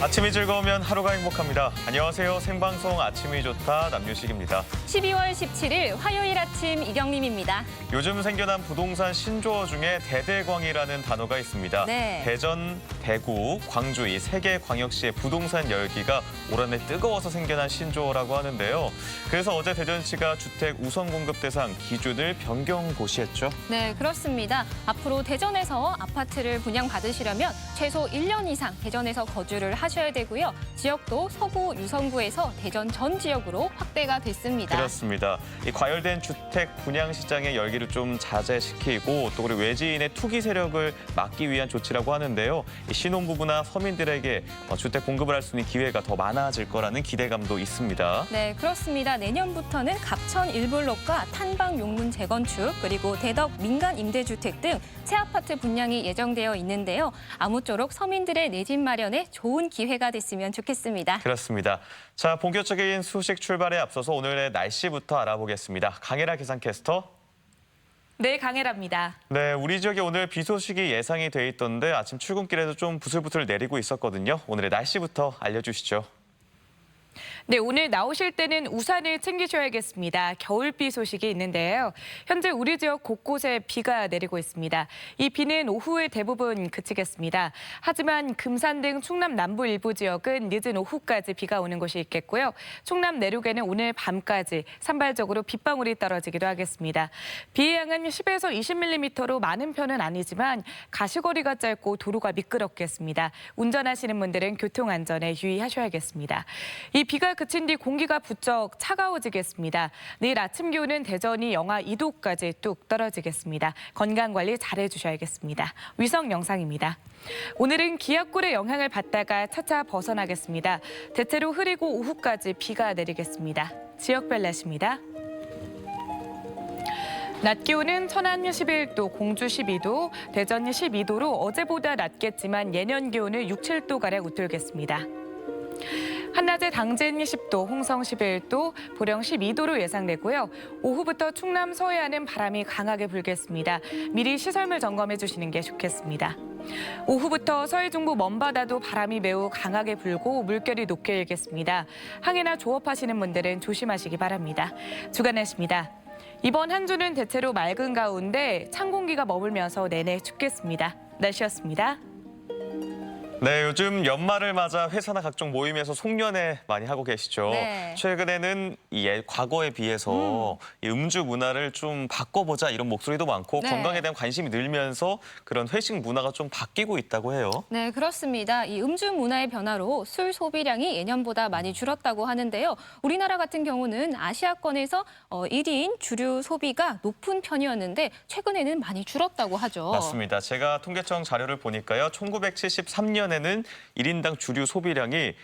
아침이 즐거우면 하루가 행복합니다. 안녕하세요. 생방송 아침이 좋다 남유식입니다. 12월 17일 화요일 아침 이경림입니다. 요즘 생겨난 부동산 신조어 중에 대대광이라는 단어가 있습니다. 네. 대전, 대구, 광주 이 세 개 광역시의 부동산 열기가 올 한해 뜨거워서 생겨난 신조어라고 하는데요. 그래서 어제 대전시가 주택 우선 공급 대상 기준을 변경 고시했죠. 네, 그렇습니다. 앞으로 대전에서 아파트를 분양받으시려면 최소 1년 이상 대전에서 거주를 하셔야 되고요. 지역도 서구 유성구에서 대전 전 지역으로 확대가 됐습니다. 그렇습니다. 이 과열된 주택 분양 시장의 열기를 좀 자제시키고 또 그리고 외지인의 투기 세력을 막기 위한 조치라고 하는데요. 이 신혼부부나 서민들에게 주택 공급을 할 수 있는 기회가 더 많아질 거라는 기대감도 있습니다. 네, 그렇습니다. 내년부터는 갑천 일블록과 탄방 용문 재건축 그리고 대덕 민간 임대주택 등 새 아파트 분양이 예정되어 있는데요. 아무쪼록 서민들의 내 집 마련에 좋은 기회가 됐으면 좋겠습니다. 그렇습니다. 자, 본격적인 수식 출발에 앞서서 오늘의 날씨부터 알아보겠습니다. 강혜라 기상캐스터. 네, 강혜라입니다. 네, 우리 지역에 오늘 비 소식이 예상이 돼 있던데 아침 출근길에도 좀 부슬부슬 내리고 있었거든요. 오늘의 날씨부터 알려주시죠. 네, 오늘 나오실 때는 우산을 챙기셔야겠습니다. 겨울비 소식이 있는데요. 현재 우리 지역 곳곳에 비가 내리고 있습니다. 이 비는 오후에 대부분 그치겠습니다. 하지만 금산 등 충남 남부 일부 지역은 늦은 오후까지 비가 오는 곳이 있겠고요. 충남 내륙에는 오늘 밤까지 산발적으로 빗방울이 떨어지기도 하겠습니다. 비의 양은 10에서 20mm로 많은 편은 아니지만 가시거리가 짧고 도로가 미끄럽겠습니다. 운전하시는 분들은 교통안전에 유의하셔야겠습니다. 이 비가 그친 뒤 공기가 부쩍 차가워지겠습니다. 내일 아침 기온은 대전이 영하 2도까지 뚝 떨어지겠습니다. 건강관리 잘해주셔야겠습니다. 위성 영상입니다. 오늘은 기압골의 영향을 받다가 차차 벗어나겠습니다. 대체로 흐리고 오후까지 비가 내리겠습니다. 지역별 날씨입니다. 낮 기온은 천안 11도, 공주 12도, 대전 12도로 어제보다 낮겠지만 예년 기온을 6, 7도가량 웃돌겠습니다. 한낮에 당진 10도, 홍성 11도, 보령 12도로 예상되고요. 오후부터 충남 서해안은 바람이 강하게 불겠습니다. 미리 시설물 점검해 주시는 게 좋겠습니다. 오후부터 서해 중부 먼바다도 바람이 매우 강하게 불고 물결이 높게 일겠습니다. 항해나 조업하시는 분들은 조심하시기 바랍니다. 주간 날씨입니다. 이번 한 주는 대체로 맑은 가운데 찬 공기가 머물면서 내내 춥겠습니다. 날씨였습니다. 네, 요즘 연말을 맞아 회사나 각종 모임에서 송년회 많이 하고 계시죠. 네. 최근에는 과거에 비해서 이 음주 문화를 좀 바꿔보자 이런 목소리도 많고 네. 건강에 대한 관심이 늘면서 그런 회식 문화가 좀 바뀌고 있다고 해요. 네, 그렇습니다. 이 음주 문화의 변화로 술 소비량이 예년보다 많이 줄었다고 하는데요. 우리나라 같은 경우는 아시아권에서 1인 주류 소비가 높은 편이었는데 최근에는 많이 줄었다고 하죠. 맞습니다. 제가 통계청 자료를 보니까요. 1973년에는 1인당 주류 소비량이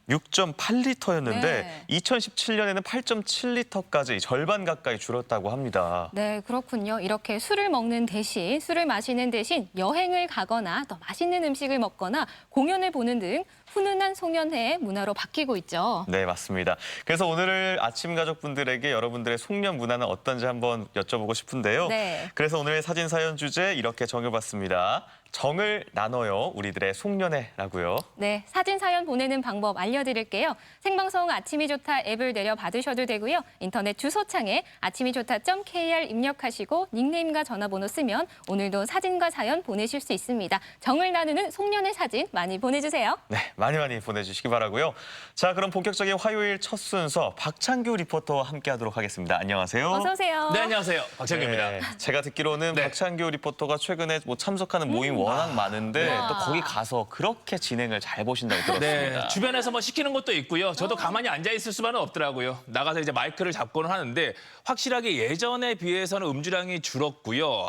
16.8리터였는데 네. 2017년에는 8.7리터까지 절반 가까이 줄었다고 합니다. 네, 그렇군요. 이렇게 술을 먹는 대신, 술을 마시는 대신 여행을 가거나 더 맛있는 음식을 먹거나 공연을 보는 등 훈훈한 송년회의 문화로 바뀌고 있죠. 네, 맞습니다. 그래서 오늘 아침 가족분들에게 여러분들의 송년 문화는 어떤지 한번 여쭤보고 싶은데요. 네. 그래서 오늘의 사진 사연 주제 이렇게 정해봤습니다. 정을 나눠요, 우리들의 송년회라고요. 네, 사진 사연 보내는 방법 알려드릴게요. 생방송 아침이 좋다 앱을 내려 받으셔도 되고요. 인터넷 주소창에 아침이좋다.kr 입력하시고 닉네임과 전화번호 쓰면 오늘도 사진과 사연 보내실 수 있습니다. 정을 나누는 송년회 사진 많이 보내주세요. 네, 많이 보내주시기 바라고요. 자, 그럼 본격적인 화요일 첫 순서 박찬규 리포터와 함께하도록 하겠습니다. 안녕하세요. 어서 오세요. 네, 안녕하세요. 박찬규입니다. 네, 제가 듣기로는 네. 박찬규 리포터가 최근에 참석하는 모임 워낙 많은데 와. 또 거기 가서 그렇게 진행을 잘 보신다고 들었습니다. 네, 주변에서 뭐 시키는 것도 있고요. 저도 가만히 앉아 있을 수만은 없더라고요. 나가서 이제 마이크를 잡고는 하는데 확실하게 예전에 비해서는 음주량이 줄었고요.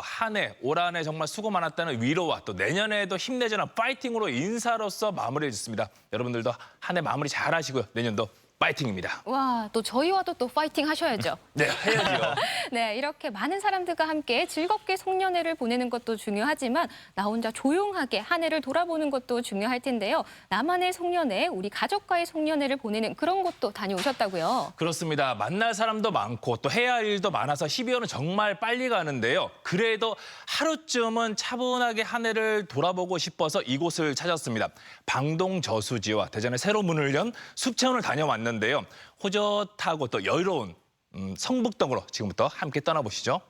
올 한 해 정말 수고 많았다는 위로와 또 내년에도 힘내자는 파이팅으로 인사로서 마무리해 줬습니다. 여러분들도 한 해 마무리 잘 하시고요. 내년도 파이팅입니다. 와, 또 저희와도 또 파이팅 하셔야죠. 네, 해야죠. 네, 이렇게 많은 사람들과 함께 즐겁게 송년회를 보내는 것도 중요하지만 나 혼자 조용하게 한 해를 돌아보는 것도 중요할 텐데요. 나만의 송년회, 우리 가족과의 송년회를 보내는 그런 곳도 다녀오셨다고요. 그렇습니다. 만날 사람도 많고 또 해야 할 일도 많아서 12월은 정말 빨리 가는데요. 그래도 하루쯤은 차분하게 한 해를 돌아보고 싶어서 이곳을 찾았습니다. 방동 저수지와 대전에 새로 문을 연 숲체험을 다녀왔는데요. 호젓하고 또 여유로운 성북동으로 지금부터 함께 떠나보시죠.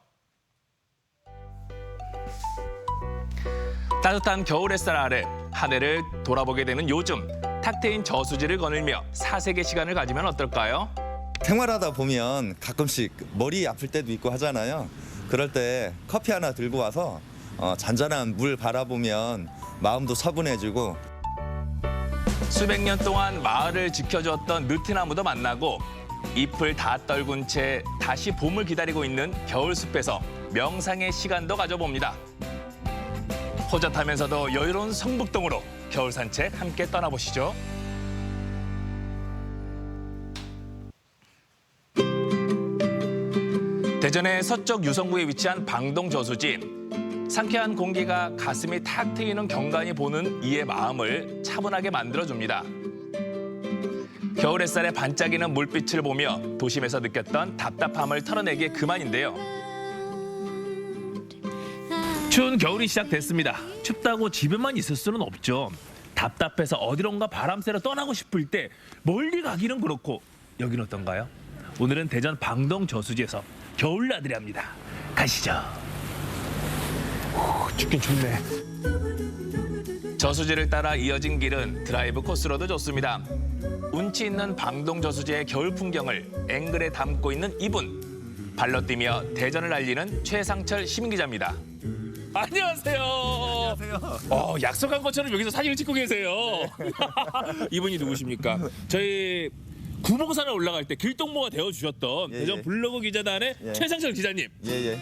따뜻한 겨울 햇살 아래 한 해를 돌아보게 되는 요즘, 탁 트인 저수지를 거닐며 사색의 시간을 가지면 어떨까요? 생활하다 보면 가끔씩 머리 아플 때도 있고 하잖아요. 그럴 때 커피 하나 들고 와서 잔잔한 물 바라보면 마음도 차분해지고. 수백 년 동안 마을을 지켜주었던 느티나무도 만나고 잎을 다 떨군 채 다시 봄을 기다리고 있는 겨울숲에서 명상의 시간도 가져봅니다. 호젓하면서도 여유로운 성북동으로 겨울 산책 함께 떠나보시죠. 대전의 서쪽 유성구에 위치한 방동 저수지. 상쾌한 공기가 가슴이 탁 트이는 경관이 보는 이의 마음을 차분하게 만들어줍니다. 겨울 햇살에 반짝이는 물빛을 보며 도심에서 느꼈던 답답함을 털어내기에 그만인데요. 추운 겨울이 시작됐습니다. 춥다고 집에만 있을 수는 없죠. 답답해서 어디론가 바람 쐬러 떠나고 싶을 때 멀리 가기는 그렇고 여긴 어떤가요? 오늘은 대전 방동 저수지에서 겨울나들이 합니다. 가시죠. 춥긴 춥네. 저수지를 따라 이어진 길은 드라이브 코스로도 좋습니다. 운치 있는 방동 저수지의 겨울 풍경을 앵글에 담고 있는 이분. 발로 뛰며 대전을 알리는 최상철 시민기자입니다. 안녕하세요. 안녕하세요. 약속한 것처럼 여기서 사진을 찍고 계세요. 이분이 누구십니까? 저희 구봉산에 올라갈 때 길동무가 되어주셨던 예, 대전 예. 블로그 기자단의 예. 최상철 기자님. 예예.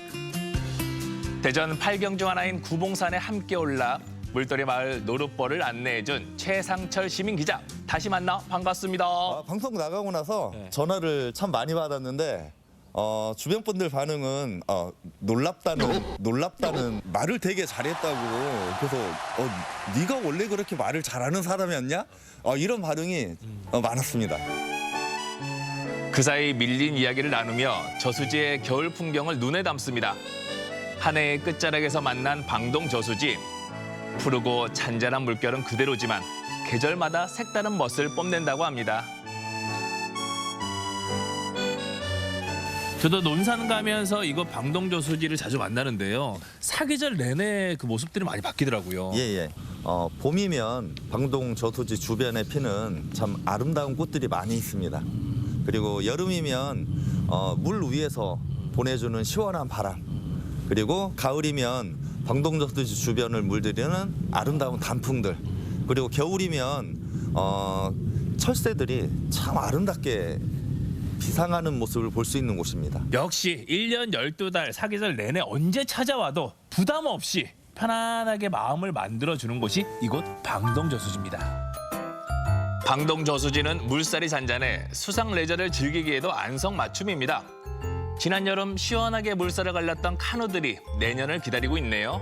대전 8경 중 하나인 구봉산에 함께 올라 물돌이 마을 노룻벌을 안내해준 최상철 시민기자. 다시 만나 반갑습니다. 방송 나가고 나서 전화를 참 많이 받았는데 주변 분들 반응은 놀랍다는 말을 되게 잘했다고. 그래서 네가 원래 그렇게 말을 잘하는 사람이었냐? 이런 반응이 많았습니다. 그 사이 밀린 이야기를 나누며 저수지의 겨울 풍경을 눈에 담습니다. 한 해의 끝자락에서 만난 방동 저수지. 푸르고 잔잔한 물결은 그대로지만 계절마다 색다른 멋을 뽐낸다고 합니다. 저도 논산 가면서 이거 방동 저수지를 자주 만나는데요. 사계절 내내 그 모습들이 많이 바뀌더라고요. 예예. 봄이면 방동 저수지 주변에 피는 참 아름다운 꽃들이 많이 있습니다. 그리고 여름이면 물 위에서 보내주는 시원한 바람. 그리고 가을이면 방동 저수지 주변을 물들이는 아름다운 단풍들. 그리고 겨울이면 철새들이 참 아름답게 비상하는 모습을 볼 수 있는 곳입니다. 역시 1년 12달 사계절 내내 언제 찾아와도 부담 없이 편안하게 마음을 만들어주는 곳이 이곳 방동 저수지입니다. 방동 저수지는 물살이 잔잔해 수상 레저를 즐기기에도 안성맞춤입니다. 지난 여름 시원하게 물살을 갈랐던 카누들이 내년을 기다리고 있네요.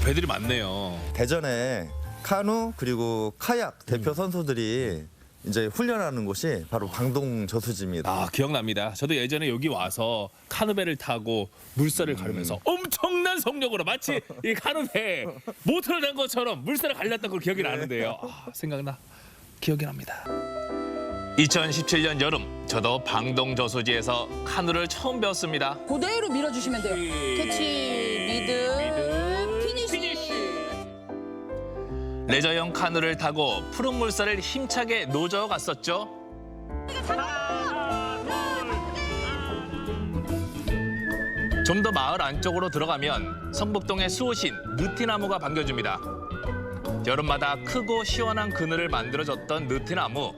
배들이 많네요. 대전에 카누 그리고 카약 대표 선수들이 이제 훈련하는 곳이 바로 방동 저수지입니다. 기억납니다. 저도 예전에 여기 와서 카누배를 타고 물살을 가르면서 엄청난 속력으로 마치 이 카누배 모터를 단 것처럼 물살을 갈렸던 걸 기억이 나는데요. 생각나. 기억이 납니다. 2017년 여름 저도 방동 저수지에서 카누를 처음 배웠습니다. 그대로 밀어주시면 돼요. 캐치, 미드, 피니시. 레저용 카누를 타고 푸른 물살을 힘차게 노저어 갔었죠. 좀 더 마을 안쪽으로 들어가면 성북동의 수호신 느티나무가 반겨줍니다. 여름마다 크고 시원한 그늘을 만들어줬던 느티나무.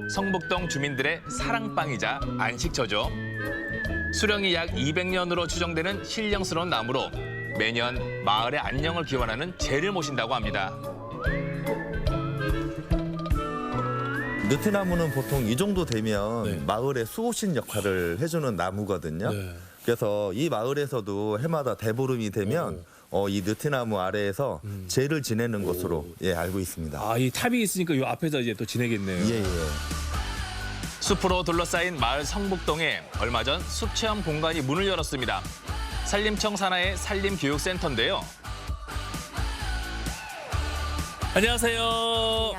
성북동 주민들의 사랑방이자 안식처죠. 수령이 약 200년으로 추정되는 신령스러운 나무로 매년 마을의 안녕을 기원하는 제를 모신다고 합니다. 느티나무는 보통 이 정도 되면 네. 마을의 수호신 역할을 해주는 나무거든요. 네. 그래서 이 마을에서도 해마다 대보름이 되면 이 느티나무 아래에서 제를 지내는 곳으로 알고 있습니다. 아, 이 탑이 있으니까 이 앞에서 이제 또 지내겠네요. 예. 숲으로 둘러싸인 마을 성북동에 얼마 전 숲체험 공간이 문을 열었습니다. 산림청 산하의 산림교육센터인데요. 안녕하세요.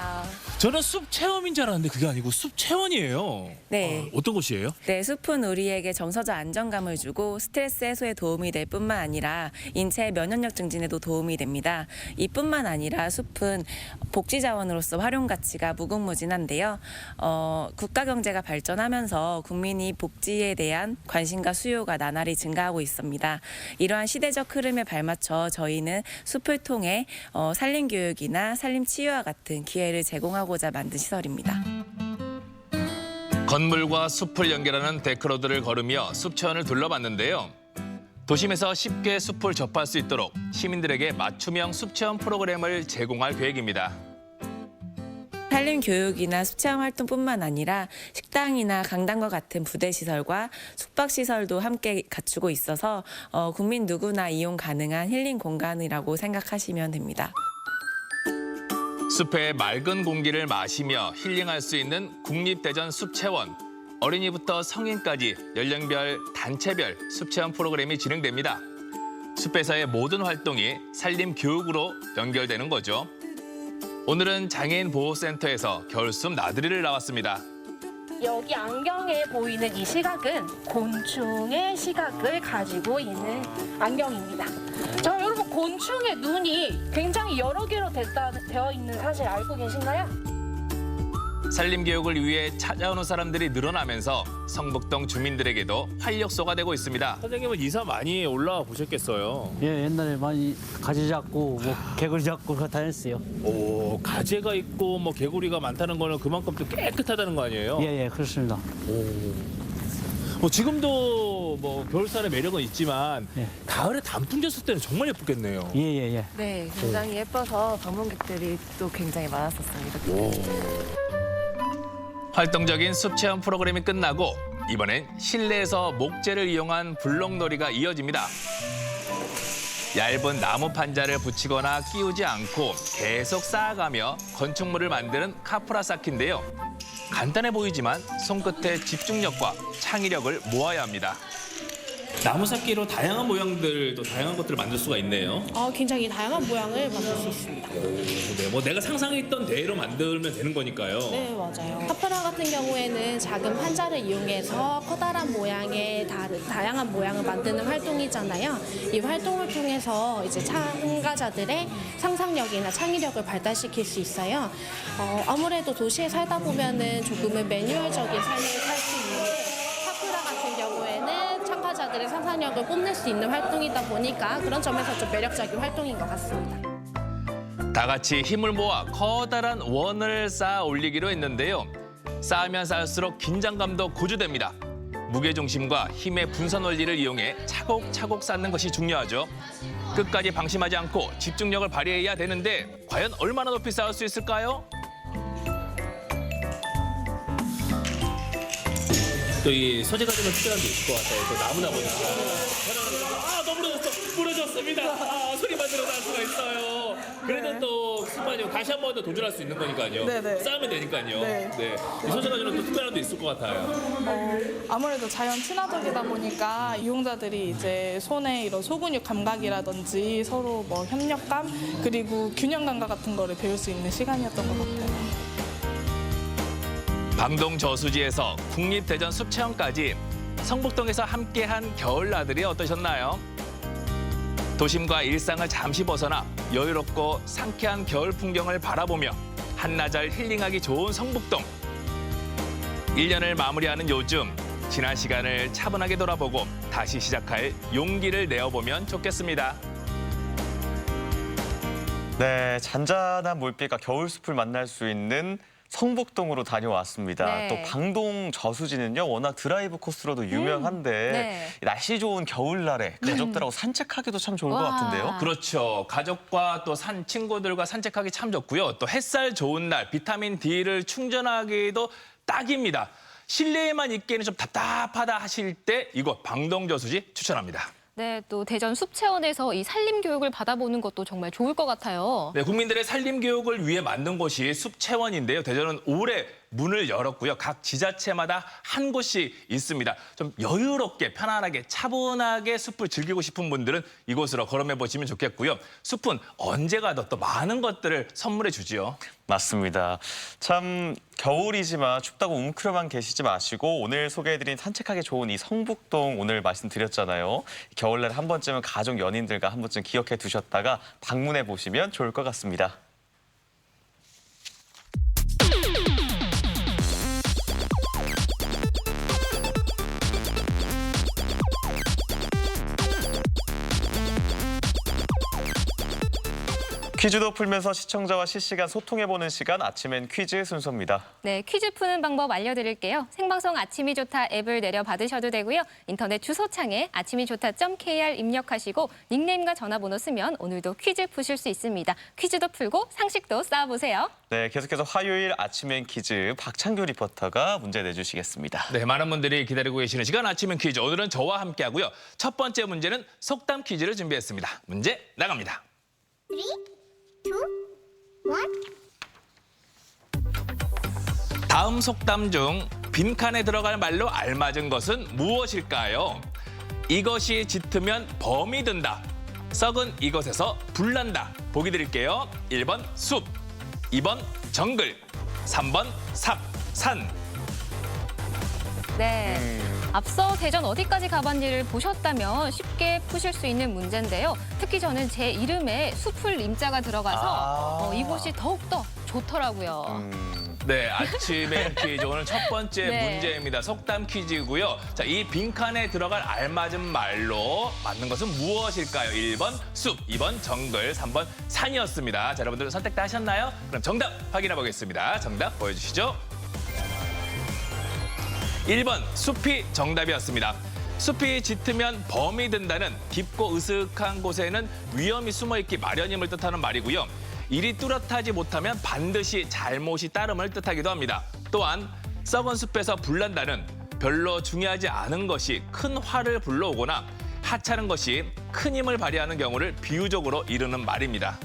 저는 숲 체험인 줄 알았는데 그게 아니고 숲 체원이에요. 네. 어떤 곳이에요? 네, 숲은 우리에게 정서적 안정감을 주고 스트레스 해소에 도움이 될 뿐만 아니라 인체 면역력 증진에도 도움이 됩니다. 이뿐만 아니라 숲은 복지 자원으로서 활용 가치가 무궁무진한데요. 국가 경제가 발전하면서 국민이 복지에 대한 관심과 수요가 나날이 증가하고 있습니다. 이러한 시대적 흐름에 발맞춰 저희는 숲을 통해 산림 교육이나 산림 치유와 같은 기회를 제공하고자 만든 시설입니다. 건물과 숲을 연결하는 데크로드를 걸으며 숲체험을 둘러봤는데요. 도심에서 쉽게 숲을 접할 수 있도록 시민들에게 맞춤형 숲체험 프로그램을 제공할 계획입니다. 산림 교육이나 숲체험 활동뿐만 아니라 식당이나 강당과 같은 부대 시설과 숙박 시설도 함께 갖추고 있어서 국민 누구나 이용 가능한 힐링 공간이라고 생각하시면 됩니다. 숲의 맑은 공기를 마시며 힐링할 수 있는 국립대전 숲체원. 어린이부터 성인까지 연령별, 단체별 숲체험 프로그램이 진행됩니다. 숲에서의 모든 활동이 산림 교육으로 연결되는 거죠. 오늘은 장애인 보호센터에서 겨울숲 나들이를 나왔습니다. 여기 안경에 보이는 이 시각은 곤충의 시각을 가지고 있는 안경입니다. 자, 여러분 곤충의 눈이 굉장히 여러 개로 되어 있는 사실 알고 계신가요? 산림 교육을 위해 찾아오는 사람들이 늘어나면서 성북동 주민들에게도 활력소가 되고 있습니다. 선생님은 이사 많이 올라와 보셨겠어요. 예, 옛날에 많이 가지 잡고 뭐 개구리 잡고 그거 다녔어요. 오, 가재가 있고 뭐 개구리가 많다는 거는 그만큼 또 깨끗하다는 거 아니에요? 예, 그렇습니다. 지금도 뭐 겨울산의 매력은 있지만 예. 가을에 단풍 졌을 때는 정말 예쁘겠네요. 예. 네, 굉장히 예뻐서 방문객들이 또 굉장히 많았었습니다. 활동적인 숲체험 프로그램이 끝나고 이번엔 실내에서 목재를 이용한 블록놀이가 이어집니다. 얇은 나무 판자를 붙이거나 끼우지 않고 계속 쌓아가며 건축물을 만드는 카프라 쌓기인데요. 간단해 보이지만 손끝의 집중력과 창의력을 모아야 합니다. 나무 쌓기로 다양한 모양들, 또 다양한 것들을 만들 수가 있네요. 굉장히 다양한 모양을 만들 수 있습니다. 네, 뭐 내가 상상했던 대로 만들면 되는 거니까요. 네, 맞아요. 카프라 같은 경우에는 작은 판자를 이용해서 커다란 모양의 다양한 모양을 만드는 활동이잖아요. 이 활동을 통해서 이제 참가자들의 상상력이나 창의력을 발달시킬 수 있어요. 아무래도 도시에 살다 보면은 조금은 매뉴얼적인 삶을 살 수 있는데 카프라 같은 경우에는 참가자들의 상상력을 뽐낼 수 있는 활동이다 보니까 그런 점에서 좀 매력적인 활동인 것 같습니다. 다 같이 힘을 모아 커다란 원을 쌓아 올리기로 했는데요. 쌓으면 쌓을수록 긴장감도 고조됩니다. 무게중심과 힘의 분산 원리를 이용해 차곡차곡 쌓는 것이 중요하죠. 끝까지 방심하지 않고 집중력을 발휘해야 되는데 과연 얼마나 높이 쌓을 수 있을까요? 또 이 소재가 좀 특별한 게 있을 것 같아요. 또 나무다 보니까. 너무 무너졌습니다. 소리만 들어도 알 수가 있어요. 그래도 또 습관이요. 다시 한 번 더 도전할 수 있는 거니까요. 네네. 쌓으면 되니까요. 네. 이 소재가 좀 또 특별한 게 있을 것 같아요. 아무래도 자연 친화적이다 보니까 이용자들이 이제 손에 이런 소근육 감각이라든지 서로 뭐 협력감 그리고 균형 감각 같은 거를 배울 수 있는 시간이었던 것 같아요. 방동 저수지에서 국립대전 숲체험까지 성북동에서 함께한 겨울 나들이 어떠셨나요? 도심과 일상을 잠시 벗어나 여유롭고 상쾌한 겨울 풍경을 바라보며 한나절 힐링하기 좋은 성북동. 1년을 마무리하는 요즘 지난 시간을 차분하게 돌아보고 다시 시작할 용기를 내어보면 좋겠습니다. 네, 잔잔한 물빛과 겨울숲을 만날 수 있는 성북동으로 다녀왔습니다. 네. 또 방동 저수지는요, 워낙 드라이브 코스로도 유명한데 네. 날씨 좋은 겨울날에 가족들하고 산책하기도 참 좋을 것 와. 같은데요. 그렇죠. 가족과 또 친구들과 산책하기 참 좋고요. 또 햇살 좋은 날 비타민 D를 충전하기도 딱입니다. 실내에만 있기에는 좀 답답하다 하실 때 이곳 방동저수지 추천합니다. 네, 또 대전 숲체원에서 이 산림 교육을 받아보는 것도 정말 좋을 것 같아요. 네, 국민들의 산림 교육을 위해 만든 곳이 숲체원인데요. 대전은 올해 문을 열었고요. 각 지자체마다 한 곳이 있습니다. 좀 여유롭게 편안하게 차분하게 숲을 즐기고 싶은 분들은 이곳으로 걸어해 보시면 좋겠고요. 숲은 언제 가도 또 많은 것들을 선물해 주지요. 맞습니다. 참 겨울이지만 춥다고 웅크려만 계시지 마시고 오늘 소개해드린 산책하기 좋은 이 성북동 오늘 말씀드렸잖아요. 겨울날 한 번쯤은 가족 연인들과 한 번쯤 기억해 두셨다가 방문해 보시면 좋을 것 같습니다. 퀴즈도 풀면서 시청자와 실시간 소통해보는 시간 아침엔 퀴즈 순서입니다. 네, 퀴즈 푸는 방법 알려드릴게요. 생방송 아침이 좋다 앱을 내려 받으셔도 되고요. 인터넷 주소창에 아침이좋다.kr 입력하시고 닉네임과 전화번호 쓰면 오늘도 퀴즈 푸실 수 있습니다. 퀴즈도 풀고 상식도 쌓아보세요. 네, 계속해서 화요일 아침엔 퀴즈 박창규 리포터가 문제 내주시겠습니다. 네, 많은 분들이 기다리고 계시는 시간 아침엔 퀴즈. 오늘은 저와 함께 하고요. 첫 번째 문제는 속담 퀴즈를 준비했습니다. 문제 나갑니다. 3, 2, 1. 다음 속담 중 빈칸에 들어갈 말로 알맞은 것은 무엇일까요? 이것이 짙으면 범이 든다. 썩은 이것에서 불난다. 보기 드릴게요. 1번 숲, 2번 정글, 3번 삽, 산. 네. 앞서 대전 어디까지 가봤니를 보셨다면 쉽게 푸실 수 있는 문제인데요. 특히 저는 제 이름에 숲을 임자가 들어가서 이곳이 더욱더 좋더라고요. 네, 아침엔 퀴즈 오늘 첫 번째 네. 문제입니다. 속담 퀴즈고요. 자, 이 빈칸에 들어갈 알맞은 말로 맞는 것은 무엇일까요? 1번 숲, 2번 정글, 3번 산이었습니다. 자, 여러분들 선택 다 하셨나요? 그럼 정답 확인해 보겠습니다. 정답 보여주시죠. 1번 숲이 정답이었습니다. 숲이 짙으면 범이 든다는 깊고 으슥한 곳에는 위험이 숨어있기 마련임을 뜻하는 말이고요. 일이 뚜렷하지 못하면 반드시 잘못이 따름을 뜻하기도 합니다. 또한 썩은 숲에서 불난다는 별로 중요하지 않은 것이 큰 화를 불러오거나 하찮은 것이 큰 힘을 발휘하는 경우를 비유적으로 이르는 말입니다.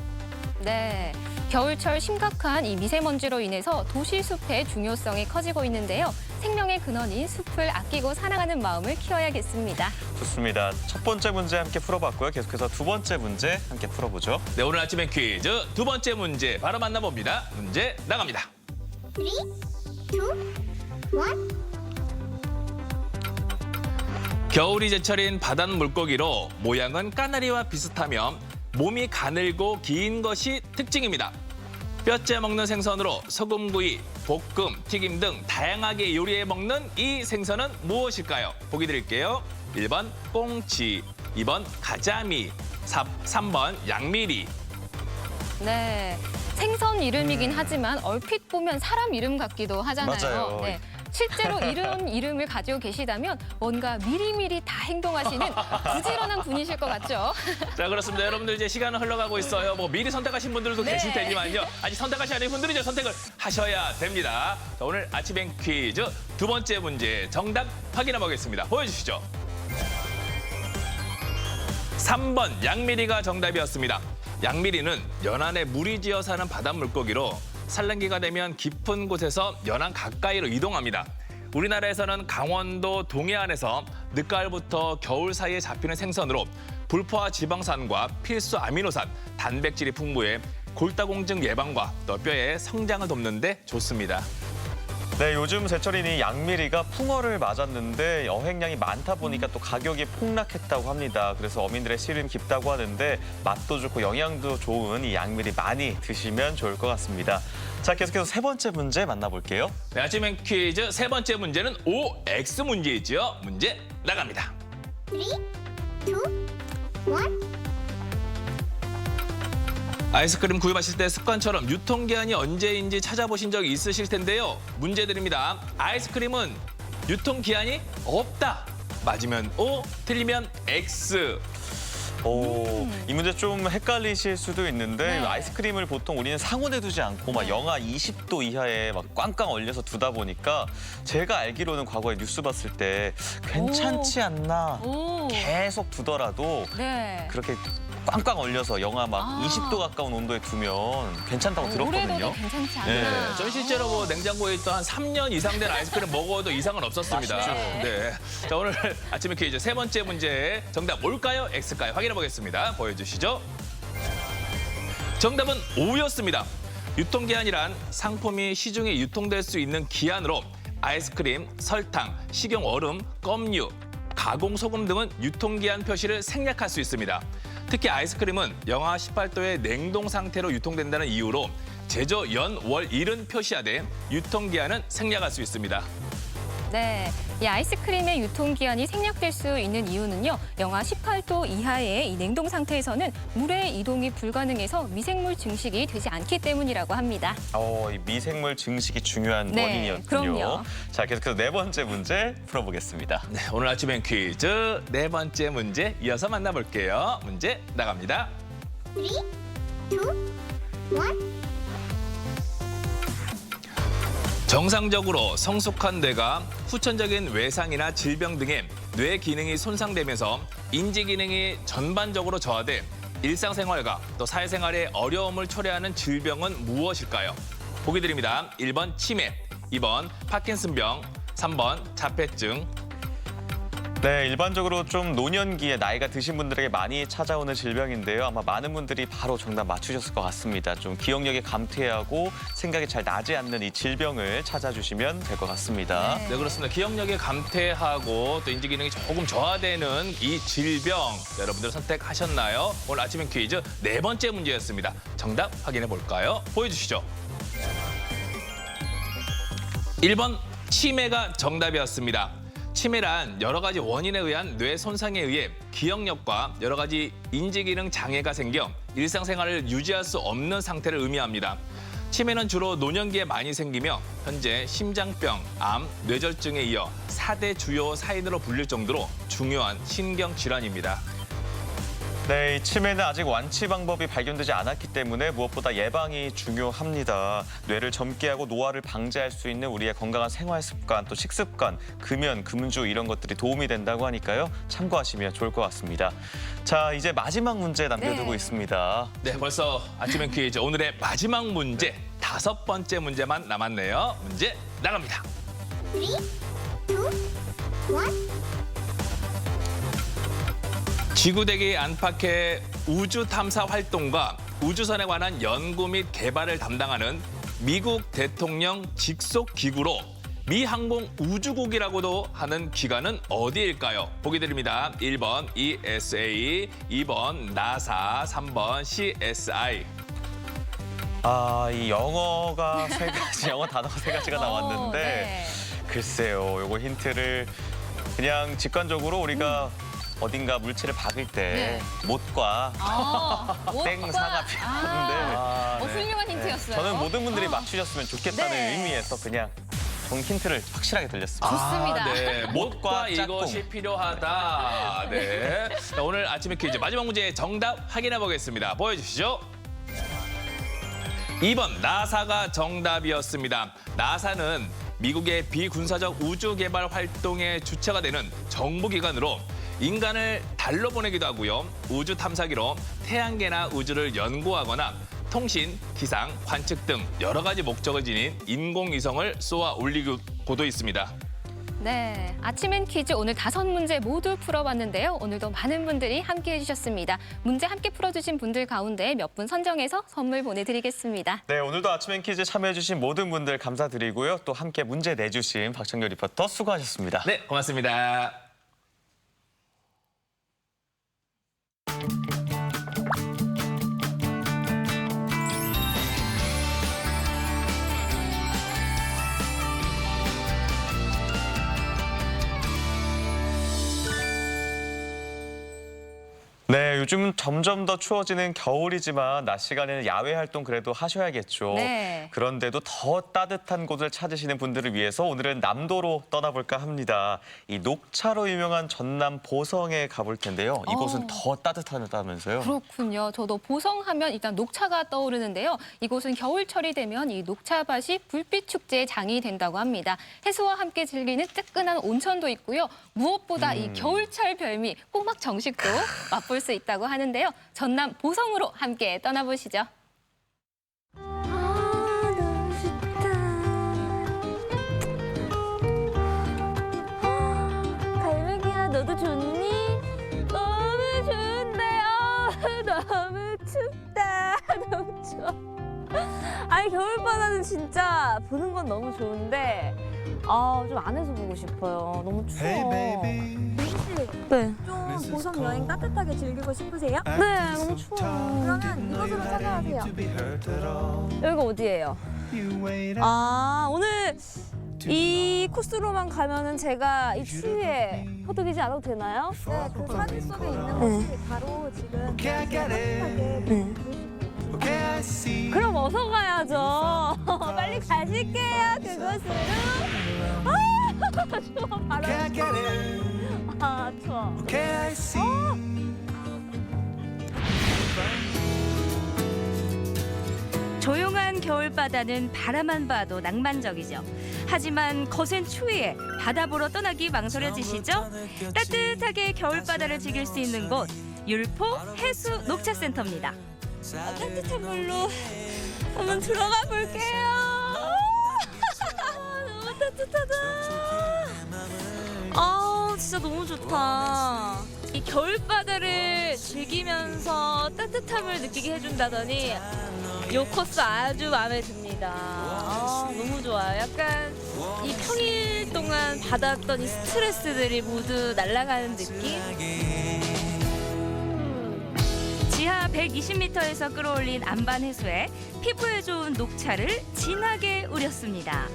네. 겨울철 심각한 이 미세먼지로 인해서 도시 숲의 중요성이 커지고 있는데요. 생명의 근원인 숲을 아끼고 사랑하는 마음을 키워야겠습니다. 좋습니다. 첫 번째 문제 함께 풀어봤고요. 계속해서 두 번째 문제 함께 풀어보죠. 네, 오늘 아침엔 퀴즈 두 번째 문제 바로 만나봅니다. 문제 나갑니다. 3, 2, 1. 겨울이 제철인 바닷 물고기로 모양은 까나리와 비슷하며 몸이 가늘고 긴 것이 특징입니다. 뼈째 먹는 생선으로 소금구이, 볶음, 튀김 등 다양하게 요리해 먹는 이 생선은 무엇일까요? 보기 드릴게요. 1번 꽁치, 2번 가자미, 3번 양미리. 네. 생선 이름이긴 하지만 얼핏 보면 사람 이름 같기도 하잖아요. 맞아요. 네. 실제로 이런 이름을 가지고 계시다면 뭔가 미리미리 다 행동하시는 부지런한 분이실 것 같죠? 자, 그렇습니다. 여러분들 이제 시간은 흘러가고 있어요. 뭐 미리 선택하신 분들도 네. 계실 테지만요. 아직 선택하지 않은 분들은 이제 선택을 하셔야 됩니다. 자, 오늘 아침엔 퀴즈 두 번째 문제 정답 확인해 보겠습니다. 보여주시죠. 3번 양미리가 정답이었습니다. 양미리는 연안에 물이 지어 사는 바닷 물고기로 산란기가 되면 깊은 곳에서 연안 가까이로 이동합니다. 우리나라에서는 강원도 동해안에서 늦가을부터 겨울 사이에 잡히는 생선으로 불포화 지방산과 필수 아미노산, 단백질이 풍부해 골다공증 예방과 또 뼈의 성장을 돕는 데 좋습니다. 네, 요즘 제철인 이 양미리가 풍어를 맞았는데 여행량이 많다 보니까 또 가격이 폭락했다고 합니다. 그래서 어민들의 시름 깊다고 하는데 맛도 좋고 영양도 좋은 이 양미리 많이 드시면 좋을 것 같습니다. 자, 계속해서 세 번째 문제 만나볼게요. 네, 아침엔 퀴즈 세 번째 문제는 OX 문제이죠. 문제 나갑니다. 3, 2, 1. 아이스크림 구입하실 때 습관처럼 유통기한이 언제인지 찾아보신 적 있으실 텐데요. 문제 드립니다. 아이스크림은 유통기한이 없다. 맞으면 O, 틀리면 X. 이 문제 좀 헷갈리실 수도 있는데 네. 아이스크림을 보통 우리는 상온에 두지 않고 막 영하 20도 이하에 막 꽝꽝 얼려서 두다 보니까 제가 알기로는 과거에 뉴스 봤을 때 괜찮지 않나 오. 계속 두더라도 네. 그렇게 꽝꽝 얼려서 영하 막 20도 가까운 온도에 두면 괜찮다고 오래둬도 들었거든요. 괜찮지 않나. 네. 전 실제로 뭐 냉장고에 있던 한 3년 이상 된 아이스크림 먹어도 이상은 없었습니다. 맛있죠. 네. 자, 오늘 아침에 퀴즈 세 번째 문제 정답 뭘까요? X일까요? 확인해 보겠습니다. 보여주시죠. 정답은 O였습니다. 유통기한이란 상품이 시중에 유통될 수 있는 기한으로 아이스크림, 설탕, 식용 얼음, 껌류, 가공 소금 등은 유통기한 표시를 생략할 수 있습니다. 특히 아이스크림은 영하 18도의 냉동 상태로 유통된다는 이유로 제조 연, 월, 일은 표시하되 유통기한은 생략할 수 있습니다. 네, 이 아이스크림의 유통기한이 생략될 수 있는 이유는요. 영하 18도 이하의 이 냉동 상태에서는 물의 이동이 불가능해서 미생물 증식이 되지 않기 때문이라고 합니다. 이 미생물 증식이 중요한 네, 원인이었군요. 그럼요. 자, 계속해서 네 번째 문제 풀어보겠습니다. 네, 오늘 아침엔 퀴즈 네 번째 문제 이어서 만나볼게요. 문제 나갑니다. 3, 2, 1. 정상적으로 성숙한 뇌가 후천적인 외상이나 질병 등의 뇌 기능이 손상되면서 인지 기능이 전반적으로 저하돼 일상생활과 또 사회생활에 어려움을 초래하는 질병은 무엇일까요? 보기 드립니다. 1번 치매, 2번 파킨슨병, 3번 자폐증. 네, 일반적으로 좀 노년기에 나이가 드신 분들에게 많이 찾아오는 질병인데요. 아마 많은 분들이 바로 정답 맞추셨을 것 같습니다. 좀 기억력이 감퇴하고 생각이 잘 나지 않는 이 질병을 찾아주시면 될 것 같습니다. 네, 그렇습니다. 기억력이 감퇴하고 또 인지 기능이 조금 저하되는 이 질병 여러분들 선택하셨나요? 오늘 아침엔 퀴즈 네 번째 문제였습니다. 정답 확인해 볼까요? 보여주시죠. 1번 치매가 정답이었습니다. 치매란 여러 가지 원인에 의한 뇌 손상에 의해 기억력과 여러 가지 인지기능 장애가 생겨 일상생활을 유지할 수 없는 상태를 의미합니다. 치매는 주로 노년기에 많이 생기며 현재 심장병, 암, 뇌졸중에 이어 4대 주요 사인으로 불릴 정도로 중요한 신경질환입니다. 네, 이 치매는 아직 완치 방법이 발견되지 않았기 때문에 무엇보다 예방이 중요합니다. 뇌를 젊게 하고 노화를 방지할 수 있는 우리의 건강한 생활 습관, 또 식습관, 금연, 금주 이런 것들이 도움이 된다고 하니까요. 참고하시면 좋을 것 같습니다. 자, 이제 마지막 문제 남겨두고 네. 있습니다. 네, 벌써 아침엔 퀴즈 오늘의 마지막 문제 다섯 번째 문제만 남았네요. 문제 나갑니다. 3, 2, 1. 지구대기 안팎의 우주 탐사 활동과 우주선에 관한 연구 및 개발을 담당하는 미국 대통령 직속 기구로 미 항공 우주국이라고도 하는 기관은 어디일까요? 보기 드립니다. 1번 ESA, 2번 나사, 3번 CSI. 이 영어가 세 가지, 영어 단어가 세 가지가 나왔는데 네. 글쎄요, 요거 힌트를 그냥 직관적으로 우리가 어딘가 물체를 박을 때 못과 땡사가 필요한데 훌륭한 힌트였어요. 저는 모든 분들이 맞추셨으면 좋겠다는 네. 의미에서 그냥 힌트를 확실하게 들렸습니다. 좋습니다. 네, 못과 이것이 필요하다. 네. 자, 오늘 아침에 퀴즈 마지막 문제 정답 확인해 보겠습니다. 보여주시죠. 2번 나사가 정답이었습니다. 나사는 미국의 비군사적 우주 개발 활동의 주체가 되는 정부기관으로 인간을 달로 보내기도 하고요. 우주 탐사기로 태양계나 우주를 연구하거나 통신, 기상, 관측 등 여러 가지 목적을 지닌 인공위성을 쏘아 올리고도 있습니다. 네, 아침엔 퀴즈 오늘 5문제 모두 풀어봤는데요. 오늘도 많은 분들이 함께해 주셨습니다. 문제 함께 풀어주신 분들 가운데 몇 분 선정해서 선물 보내드리겠습니다. 네, 오늘도 아침엔 퀴즈 참여해주신 모든 분들 감사드리고요. 또 함께 문제 내주신 박창렬 리포터 수고하셨습니다. 네, 고맙습니다. 네, 요즘 점점 더 추워지는 겨울이지만 낮 시간에는 야외 활동 그래도 하셔야겠죠. 네. 그런데도 더 따뜻한 곳을 찾으시는 분들을 위해서 오늘은 남도로 떠나볼까 합니다. 이 녹차로 유명한 전남 보성에 가볼 텐데요. 이곳은 더 따뜻하다면서요? 그렇군요. 저도 보성하면 일단 녹차가 떠오르는데요. 이곳은 겨울철이 되면 이 녹차밭이 불빛 축제의 장이 된다고 합니다. 해수와 함께 즐기는 뜨끈한 온천도 있고요. 무엇보다 이 겨울철 별미 꼬막 정식도 맛볼 수 있다고 하는데요. 전남 보성으로 함께 떠나보시죠. 너무 좋다. 갈매기야, 너도 좋니? 너무 좋은데, 너무 춥다. 너무 추워. 아니, 겨울바다는 진짜 보는 건 너무 좋은데, 좀 안에서 보고 싶어요. 너무 추워. 네. 좀 보성 여행 따뜻하게 즐기고 싶으세요? 네, 너무 추워. 그러면 이곳으로 찾아가세요. 여기가 어디예요? 오늘 이 코스로만 가면은 제가 이 추위에 허덕이지 않아도 되나요? 네, 그 산 속에 있는 곳이 바로 지금 따뜻하게 그럼 어서 가야죠. 빨리 가실게요, 그곳으로. 추워, 바람 추워. 조용한 겨울바다는 바라만 봐도 낭만적이죠. 하지만 거센 추위에 바다 보러 떠나기 망설여지시죠? 따뜻하게 겨울바다를 즐길 수 있는 곳 율포 해수 녹차센터입니다. 따뜻한 물로 한번 들어가 볼게요. 너무 따뜻하다. 진짜 너무 좋다. 이 겨울바다를 즐기면서 따뜻함을 느끼게 해준다더니 이 코스 아주 마음에 듭니다. 너무 좋아요. 약간 이 평일 동안 받았던 이 스트레스들이 모두 날아가는 느낌? 지하 120m에서 끌어올린 안반 해수에 피부에 좋은 녹차를 진하게 우렸습니다.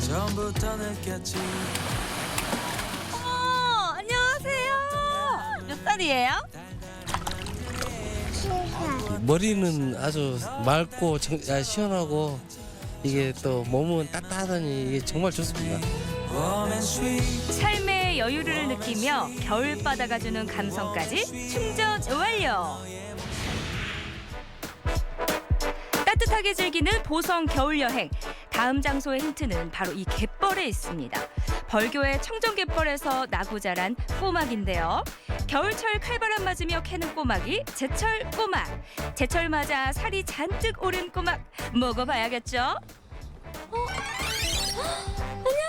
처음부터 느꼈지. 안녕하세요. 몇 살이에요? 머리는 아주 맑고 시원하고 이게 또 몸은 따뜻하더니 이게 정말 좋습니다. 삶의 여유를 느끼며 겨울바다가 주는 감성까지 충전 완료. 따뜻하게 즐기는 보성 겨울여행. 다음 장소의 힌트는 바로 이 갯벌에 있습니다. 벌교의 청정갯벌에서 나고 자란 꼬막인데요. 겨울철 칼바람 맞으며 캐는 꼬막이 제철 꼬막. 제철 맞아 살이 잔뜩 오른 꼬막 먹어봐야겠죠?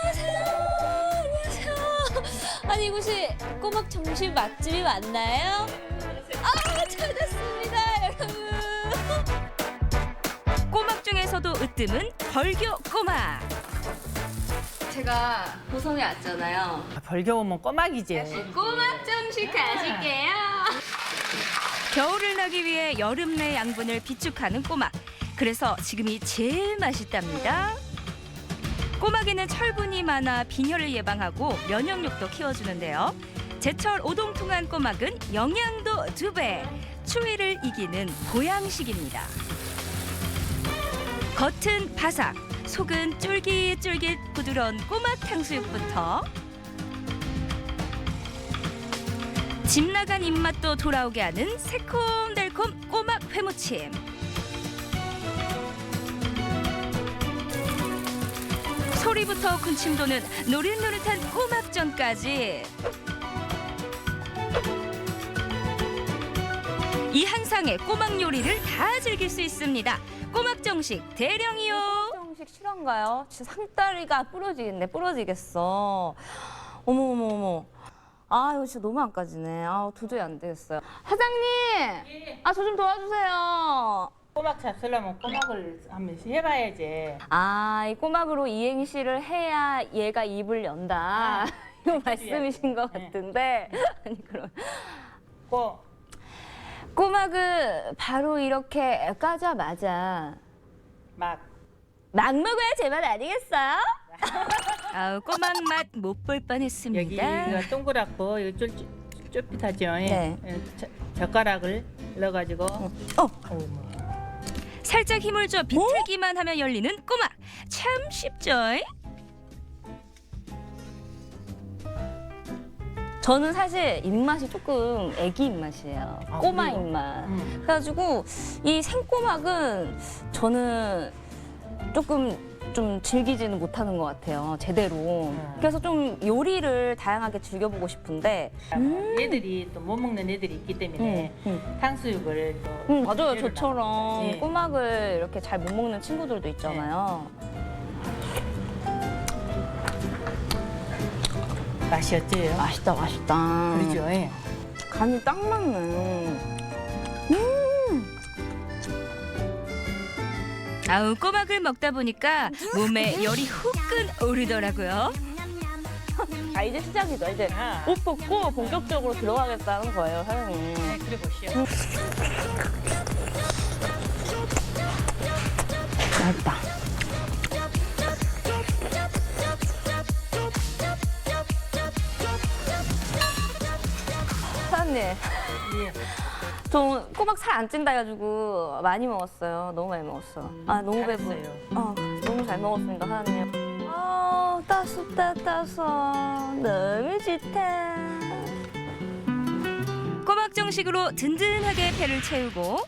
안녕하세요. 아니 이곳이 꼬막 정식 맛집이 맞나요? 찾았습니다, 여러분. 꼬막 중에서도 으뜸은 벌교 꼬막. 제가 보성에 왔잖아요. 벌교 오면 꼬막이지. 꼬막 정식 가실게요. 겨울을 나기 위해 여름 내 양분을 비축하는 꼬막. 그래서 지금이 제일 맛있답니다. 꼬막에는 철분이 많아 빈혈을 예방하고 면역력도 키워주는데요. 제철 오동통한 꼬막은 영양도 2배. 추위를 이기는 보양식입니다. 겉은 바삭, 속은 쫄깃쫄깃 부드러운 꼬막 탕수육부터 집 나간 입맛도 돌아오게 하는 새콤달콤 꼬막 회무침. 소리부터 군침 도는 노릇노릇한 꼬막전까지. 이 한 상의 꼬막 요리를 다 즐길 수 있습니다. 꼬막 정식 대령이요. 정식 실화인가요? 진짜 상다리가 부러지겠네. 부러지겠어. 어머. 이거 진짜 너무 안 까지네. 도저히 안 되겠어요. 사장님! 저 좀 도와주세요. 꼬막 잡수려면 꼬막을 한번 해봐야지. 이 꼬막으로 이행시를 해야 얘가 입을 연다. 이거 말씀이신 것 같은데. 아니, 그럼. 꼬막을 바로 이렇게 까자마자 막 먹어야 제맛 아니겠어요? 꼬막 맛 못 볼 뻔했습니다. 여기가 동그랗고 이거 쫄깃하죠. 예. 네. 예, 젓가락을 넣어가지고. 살짝 힘을 줘 비틀기만 하면 열리는 꼬막. 참 쉽죠? 저는 사실 입맛이 조금 애기 입맛이에요. 꼬마 그래요? 입맛. 그래가지고 이 생꼬막은 저는 조금 좀 즐기지는 못하는 것 같아요. 제대로. 그래서 좀 요리를 다양하게 즐겨보고 싶은데. 얘들이 또 못 먹는 애들이 있기 때문에 탕수육을 또. 맞아요. 재료를 저처럼 예. 꼬막을 이렇게 잘 못 먹는 친구들도 있잖아요. 맛이 어때요? 맛있다, 맛있다. 그러죠. 예. 간이 딱 맞네. 아우 꼬막을 먹다 보니까 몸에 열이 후끈 오르더라고요. 아, 이제 시작이죠. 이제 옷 벗고 본격적으로 들어가겠다는 거예요, 사장님. 네, 그래 보시오. 맛있다. 사장님. 저 꼬막 살 안 찐다 해가지고 많이 먹었어요. 너무 많이 먹었어. 아, 너무 배부. 너무 잘 먹었습니다, 사장님. 따숩다. 너무 좋다. 꼬막 정식으로 든든하게 배를 채우고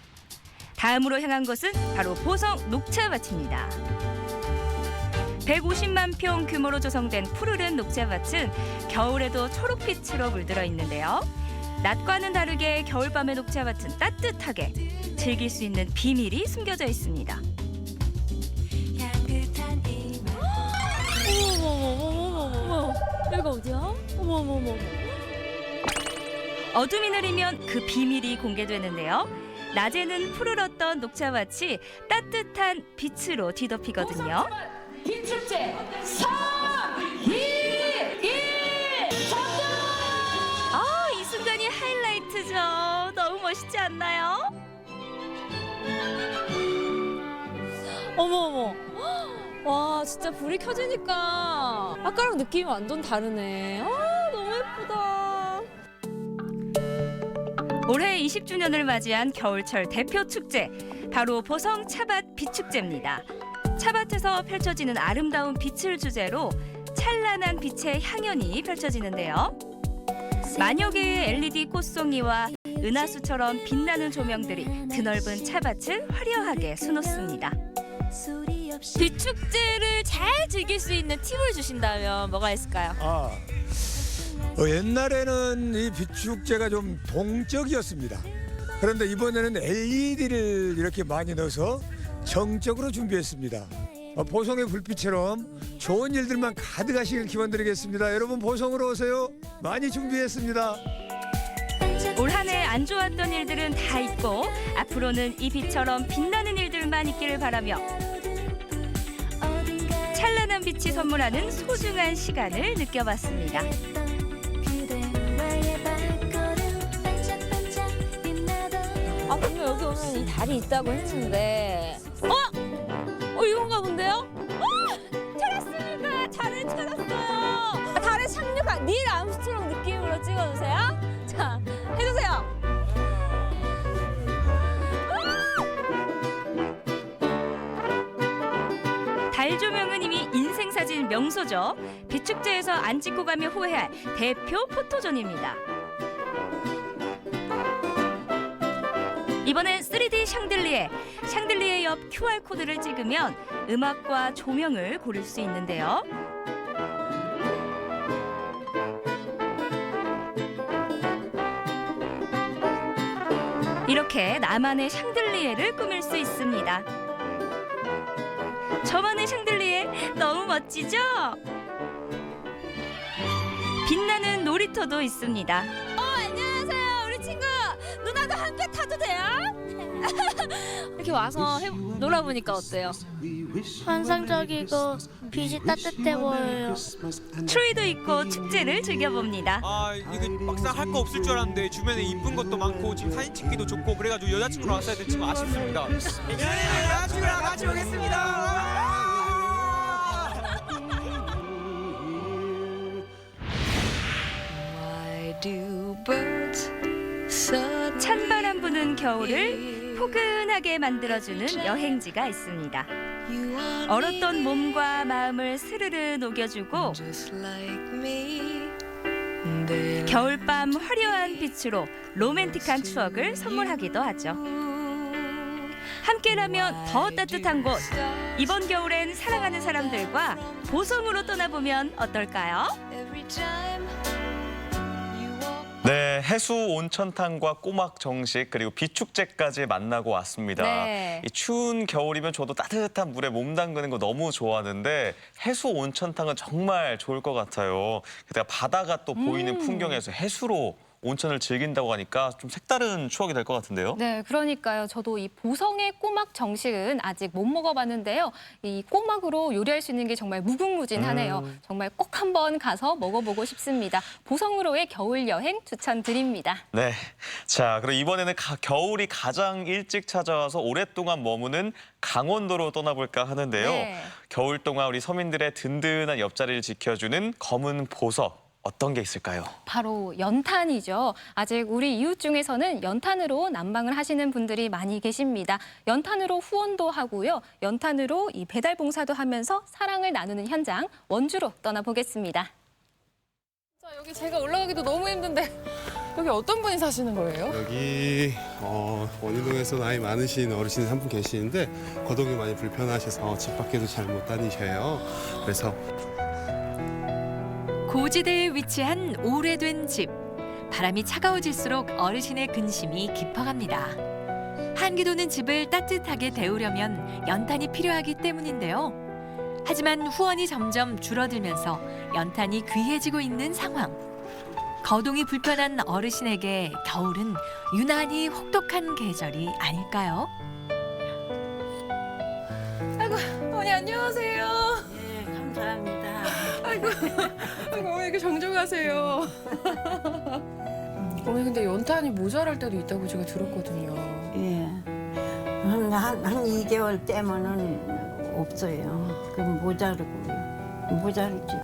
다음으로 향한 곳은 바로 보성 녹차밭입니다. 150만 평 규모로 조성된 푸르른 녹차밭은 겨울에도 초록빛으로 물들어 있는데요. 낮과는 다르게 겨울밤의 녹차밭은 따뜻하게 즐길 수 있는 비밀이 숨겨져 있습니다. 어머. 여기가 어디야? 어머. 어둠이 내리면 그 비밀이 공개되는데요. 낮에는 푸르렀던 녹차밭이 따뜻한 빛으로 뒤덮이거든요. 빛축제 3, 2, 1, 정답! 아, 이 순간이 하이라이트죠. 너무 멋있지 않나요? 어머. 와, 진짜 불이 켜지니까 아까랑 느낌이 완전 다르네. 아, 너무 예쁘다. 올해 20주년을 맞이한 겨울철 대표 축제, 바로 보성 차밭 빛축제입니다. 차밭에서 펼쳐지는 아름다운 빛을 주제로 찬란한 빛의 향연이 펼쳐지는데요. 만여 개의 LED 꽃송이와 은하수처럼 빛나는 조명들이 드넓은 차밭을 화려하게 수놓습니다. 빛축제를 잘 즐길 수 있는 팁을 주신다면 뭐가 있을까요? 옛날에는 이 빛축제가 좀 동적이었습니다. 그런데 이번에는 LED를 이렇게 많이 넣어서 정적으로 준비했습니다. 보성의 불빛처럼 좋은 일들만 가득하시길 기원드리겠습니다. 여러분 보성으로 오세요. 많이 준비했습니다. 올 한 해 안 좋았던 일들은 다 잊고 앞으로는 이 빛처럼 빛나는 일들만 있기를 바라며 찬란한 빛이 선물하는 소중한 시간을 느껴봤습니다. 아, 분명 여기 오면 이 달이 있다고 했는데. 이건가 본데요? 찾았습니다. 달을 찾았어요. 달에 착륙한 닐 암스트롱 느낌으로 찍어주세요. 자, 해주세요. 달 조명은 이미 인생사진 명소죠. 빛축제에서 안 찍고 가면 후회할 대표 포토존입니다. 이번엔 3D 샹들리에 옆 QR코드를 찍으면 음악과 조명을 고를 수 있는데요. 이렇게 나만의 샹들리에를 꾸밀 수 있습니다. 저만의 샹들리에 너무 멋지죠? 빛나는 놀이터도 있습니다. 안녕하세요. 우리 친구. 누나도 함께 타도 돼요? 이렇게 와서 놀아보니까 어때요? 환상적이고 빛이 따뜻해 보여요. 트리도 있고 축제를 즐겨봅니다. 이게 막상 할 거 없을 줄 알았는데 주변에 이쁜 것도 많고 지금 사진 찍기도 좋고 그래가지고 여자친구랑 왔어야 됐지만 아쉽습니다. 내년에는 여자친구랑 같이 오겠습니다. Why do birds 추운 겨울을 포근하게 만들어주는 여행지가 있습니다. 얼었던 몸과 마음을 스르르 녹여주고 겨울밤 화려한 빛으로 로맨틱한 추억을 선물하기도 하죠. 함께라면 더 따뜻한 곳. 이번 겨울엔 사랑하는 사람들과 보성으로 떠나보면 어떨까요? 네, 해수 온천탕과 꼬막 정식 그리고 비축제까지 만나고 왔습니다. 네. 이 추운 겨울이면 저도 따뜻한 물에 몸 담그는 거 너무 좋아하는데 해수 온천탕은 정말 좋을 것 같아요. 게다가 바다가 또 보이는 풍경에서 해수로 온천을 즐긴다고 하니까 좀 색다른 추억이 될 것 같은데요. 네, 그러니까요. 저도 이 보성의 꼬막 정식은 아직 못 먹어봤는데요. 이 꼬막으로 요리할 수 있는 게 정말 무궁무진하네요. 정말 꼭 한번 가서 먹어보고 싶습니다. 보성으로의 겨울 여행 추천드립니다. 네, 자 그럼 이번에는 겨울이 가장 일찍 찾아와서 오랫동안 머무는 강원도로 떠나볼까 하는데요. 네. 겨울 동안 우리 서민들의 든든한 옆자리를 지켜주는 검은 보석. 어떤 게 있을까요? 바로 연탄이죠. 아직 우리 이웃 중에서는 연탄으로 난방을 하시는 분들이 많이 계십니다. 연탄으로 후원도 하고요. 연탄으로 이 배달 봉사도 하면서 사랑을 나누는 현장 원주로 떠나보겠습니다. 여기 제가 올라가기도 너무 힘든데 여기 어떤 분이 사시는 거예요? 여기 원희동에서 나이 많으신 어르신이 한 분 계시는데 거동이 많이 불편하셔서 집 밖에도 잘 못 다니셔요. 그래서 고지대에 위치한 오래된 집. 바람이 차가워질수록 어르신의 근심이 깊어갑니다. 한기도는 집을 따뜻하게 데우려면 연탄이 필요하기 때문인데요. 하지만 후원이 점점 줄어들면서 연탄이 귀해지고 있는 상황. 거동이 불편한 어르신에게 겨울은 유난히 혹독한 계절이 아닐까요? 아이고, 어머니 안녕하세요. 네, 감사합니다. 아이고, 어머니 이렇게 정정하세요. 어머니 근데 연탄이 모자랄 때도 있다고 제가 들었거든요. 예. 한 2개월 떼면은 없어요. 그럼 모자르죠.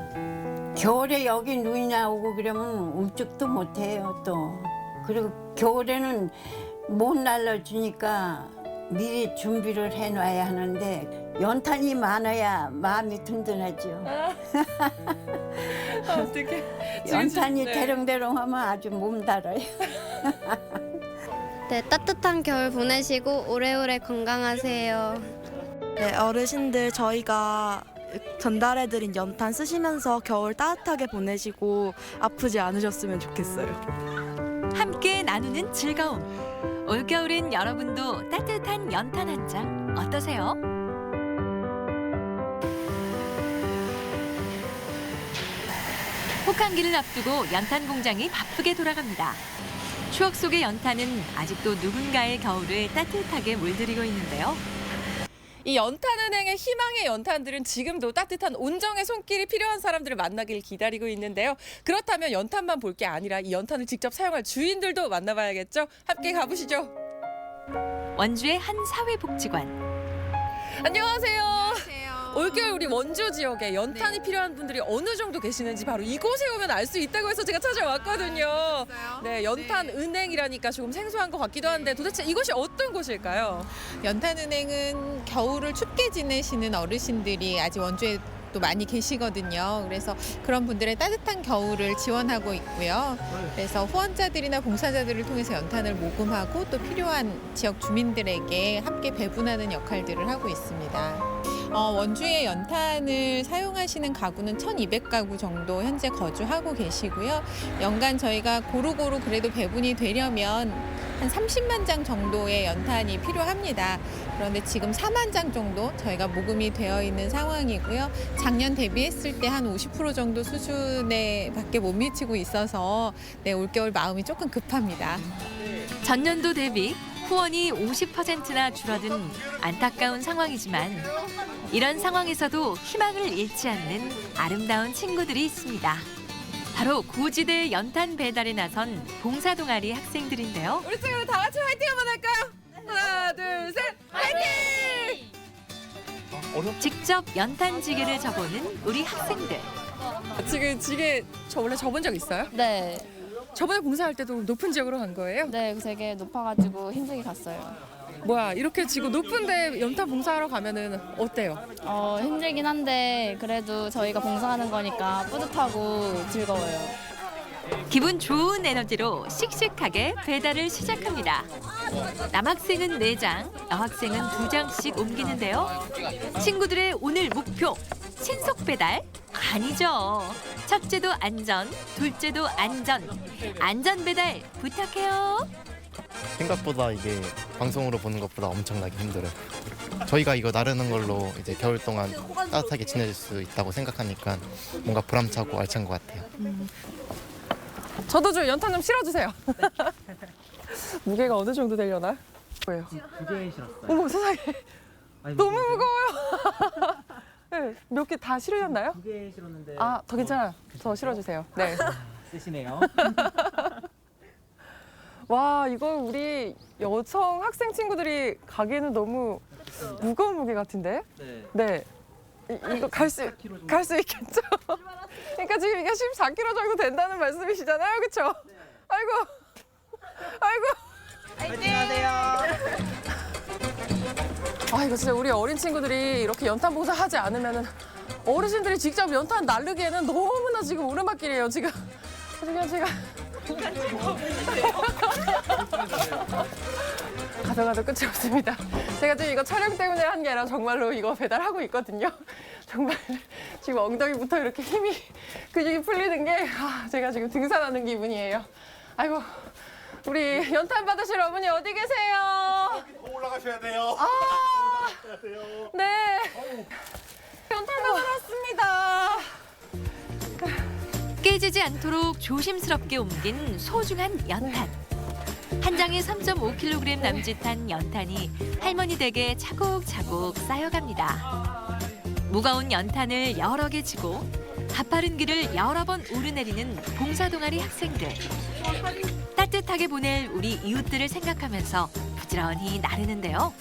겨울에 여기 눈이 나오고 그러면 움직도 못해요 또. 그리고 겨울에는 못 날라주니까 미리 준비를 해놔야 하는데 연탄이 많아야 마음이 든든하죠. 어떡해. 연탄이 대롱대롱하면 아주 몸달아요. 네, 따뜻한 겨울 보내시고 오래오래 건강하세요. 네, 어르신들 저희가 전달해드린 연탄 쓰시면서 겨울 따뜻하게 보내시고 아프지 않으셨으면 좋겠어요. 함께 나누는 즐거움. 올겨울엔 여러분도 따뜻한 연탄 한 장 어떠세요? 혹한기를 앞두고 연탄 공장이 바쁘게 돌아갑니다. 추억 속의 연탄은 아직도 누군가의 겨울을 따뜻하게 물들이고 있는데요. 이 연탄은행의 희망의 연탄들은 지금도 따뜻한 온정의 손길이 필요한 사람들을 만나길 기다리고 있는데요. 그렇다면 연탄만 볼 게 아니라 이 연탄을 직접 사용할 주인들도 만나봐야겠죠? 함께 가보시죠. 원주의 한 사회복지관. 안녕하세요. 올겨울 우리 원주 지역에 연탄이 필요한 분들이 어느 정도 계시는지 바로 이곳에 오면 알 수 있다고 해서 제가 찾아왔거든요. 네, 연탄은행이라니까 조금 생소한 것 같기도 한데 도대체 이곳이 어떤 곳일까요? 연탄은행은 겨울을 춥게 지내시는 어르신들이 아직 원주에 또 많이 계시거든요. 그래서 그런 분들의 따뜻한 겨울을 지원하고 있고요. 그래서 후원자들이나 봉사자들을 통해서 연탄을 모금하고 또 필요한 지역 주민들에게 함께 배분하는 역할들을 하고 있습니다. 원주에 연탄을 사용하시는 가구는 1,200가구 정도 현재 거주하고 계시고요. 연간 저희가 고루고루 그래도 배분이 되려면 한 30만 장 정도의 연탄이 필요합니다. 그런데 지금 4만 장 정도 저희가 모금이 되어 있는 상황이고요. 작년 대비했을 때 한 50% 정도 수준에 밖에 못 미치고 있어서 올겨울 마음이 조금 급합니다. 전년도 대비 후원이 50%나 줄어든 안타까운 상황이지만 이런 상황에서도 희망을 잃지 않는 아름다운 친구들이 있습니다. 바로 고지대 연탄 배달에 나선 봉사동아리 학생들인데요. 우리 친구들 다 같이 화이팅 한번 할까요? 하나, 둘, 셋, 화이팅! 직접 연탄지게를 접어는 우리 학생들. 지금 지게 저 원래 접은 적 있어요? 네. 저번에 봉사할 때도 높은 지역으로 간 거예요? 네, 되게 높아가지고 힘들게 갔어요. 뭐야, 이렇게 지고 높은데 연탄 봉사하러 가면은 어때요? 힘들긴 한데 그래도 저희가 봉사하는 거니까 뿌듯하고 즐거워요. 기분 좋은 에너지로 씩씩하게 배달을 시작합니다. 남학생은 4장, 여학생은 2장씩 옮기는데요. 친구들의 오늘 목표, 신속 배달? 아니죠. 첫째도 안전, 둘째도 안전. 안전 배달 부탁해요. 생각보다 이게 방송으로 보는 것보다 엄청나게 힘들어요. 저희가 이거 나르는 걸로 이제 겨울 동안 따뜻하게 지내줄 수 있다고 생각하니까 뭔가 보람차고 알찬 것 같아요. 저도 좀 연탄 좀 실어주세요. 무게가 어느 정도 되려나? 뭐예요? 2개 실었어요. 어머 세상에. 너무 무거워요. 네, 몇 개 다 실으셨나요? 2개 실었는데. 아, 더 괜찮아요. 더 실어주세요. 네. 쓰시네요. 와, 이거 우리 여성 학생 친구들이 가기에는 너무 무거운 무게 같은데? 네. 이거 갈 수 있겠죠? 그러니까 지금 이게 14kg 정도 된다는 말씀이시잖아요, 그렇죠? 아이고, 안녕하세요. 아, 이거 진짜 우리 어린 친구들이 이렇게 연탄 봉사하지 않으면은 어르신들이 직접 연탄 나르기에는 너무나 지금 오르막길이에요, 지금. 그냥 제가 가져가도 끝이 없습니다. 제가 지금 이거 촬영 때문에 한 게 아니라 정말로 이거 배달하고 있거든요. 정말 지금 엉덩이부터 이렇게 근육이 풀리는 게 제가 지금 등산하는 기분이에요. 아이고, 우리 연탄 받으실 어머니 어디 계세요? 올라가셔야 돼요. 네. 연탄 받으러 왔습니다. 깨지지 않도록 조심스럽게 옮긴 소중한 연탄. 한 장에 3.5kg 남짓한 연탄이 할머니 댁에 차곡차곡 쌓여갑니다. 무거운 연탄을 여러 개 지고 가파른 길을 여러 번 오르내리는 봉사동아리 학생들. 따뜻하게 보낼 우리 이웃들을 생각하면서 부지런히 나르는데요.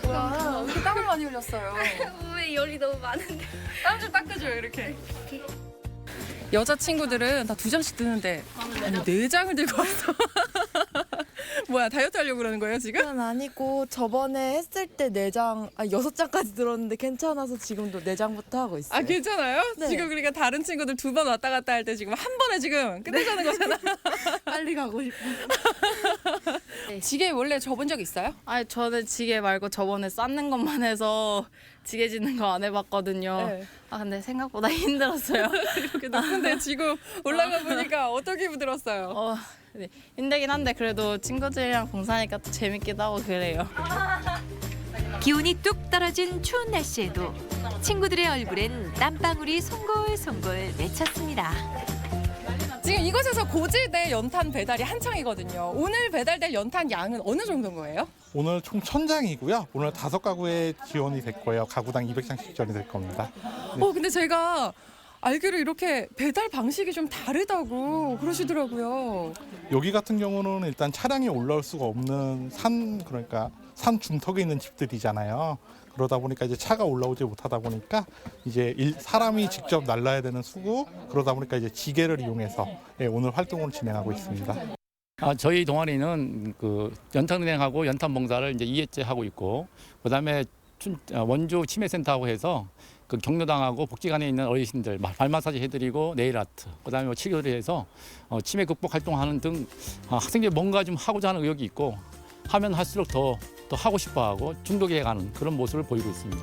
와, 이렇게 땀을 많이 흘렸어요. 왜 열이 너무 많은데? 땀 좀 닦아줘요, 이렇게. 여자 친구들은 다 2장씩 드는데 아니 4장을 들고 왔어. 뭐야, 다이어트 하려고 그러는 거예요, 지금? 그건 아니고 저번에 했을 때 4장, 6장까지 들었는데 괜찮아서 지금도 4장부터 하고 있어요. 아, 괜찮아요? 네. 지금 그러니까 다른 친구들 2번 왔다 갔다 할 때 지금 한 번에 지금 끝내자는 거잖아. 빨리 가고 싶어. 지게 원래 접은 적 있어요? 아니, 저는 지게 말고 저번에 쌓는 것만 해서 지게 짓는 거 안 해봤거든요. 네. 근데 생각보다 힘들었어요. 이렇게 높은데 지고 올라가 보니까 어떤 기분 들었어요? 네, 힘들긴 한데 그래도 친구들이랑 봉사하니까 또 재밌기도 하고 그래요. 기온이 뚝 떨어진 추운 날씨에도 친구들의 얼굴엔 땀방울이 송골송골 맺혔습니다. 지금 이곳에서 고지대 연탄 배달이 한창이거든요. 오늘 배달될 연탄 양은 어느 정도인 거예요? 오늘 총 1000장이고요. 오늘 5가구에 지원이 될 거예요. 가구당 200장씩 지원이 될 겁니다. 근데 제가 알기로 이렇게 배달 방식이 좀 다르다고 그러시더라고요. 여기 같은 경우는 일단 차량이 올라올 수가 없는 그러니까 산 중턱에 있는 집들이잖아요. 그러다 보니까 이제 차가 올라오지 못하다 보니까 이제 사람이 직접 날라야 되는 수고, 그러다 보니까 이제 지게를 이용해서 오늘 활동을 진행하고 있습니다. 저희 동아리는 그 연탄은행하고 연탄 봉사를 이제 2회째 하고 있고, 그다음에 원주 치매센터하고 해서 그 격려당하고 복지관에 있는 어르신들 발 마사지 해드리고 네일 아트, 그다음에 치료를 해서 치매 극복 활동하는 등 학생들이 뭔가 좀 하고자 하는 의욕이 있고, 하면 할수록 더 하고 싶어하고 중독해 가는 그런 모습을 보이고 있습니다.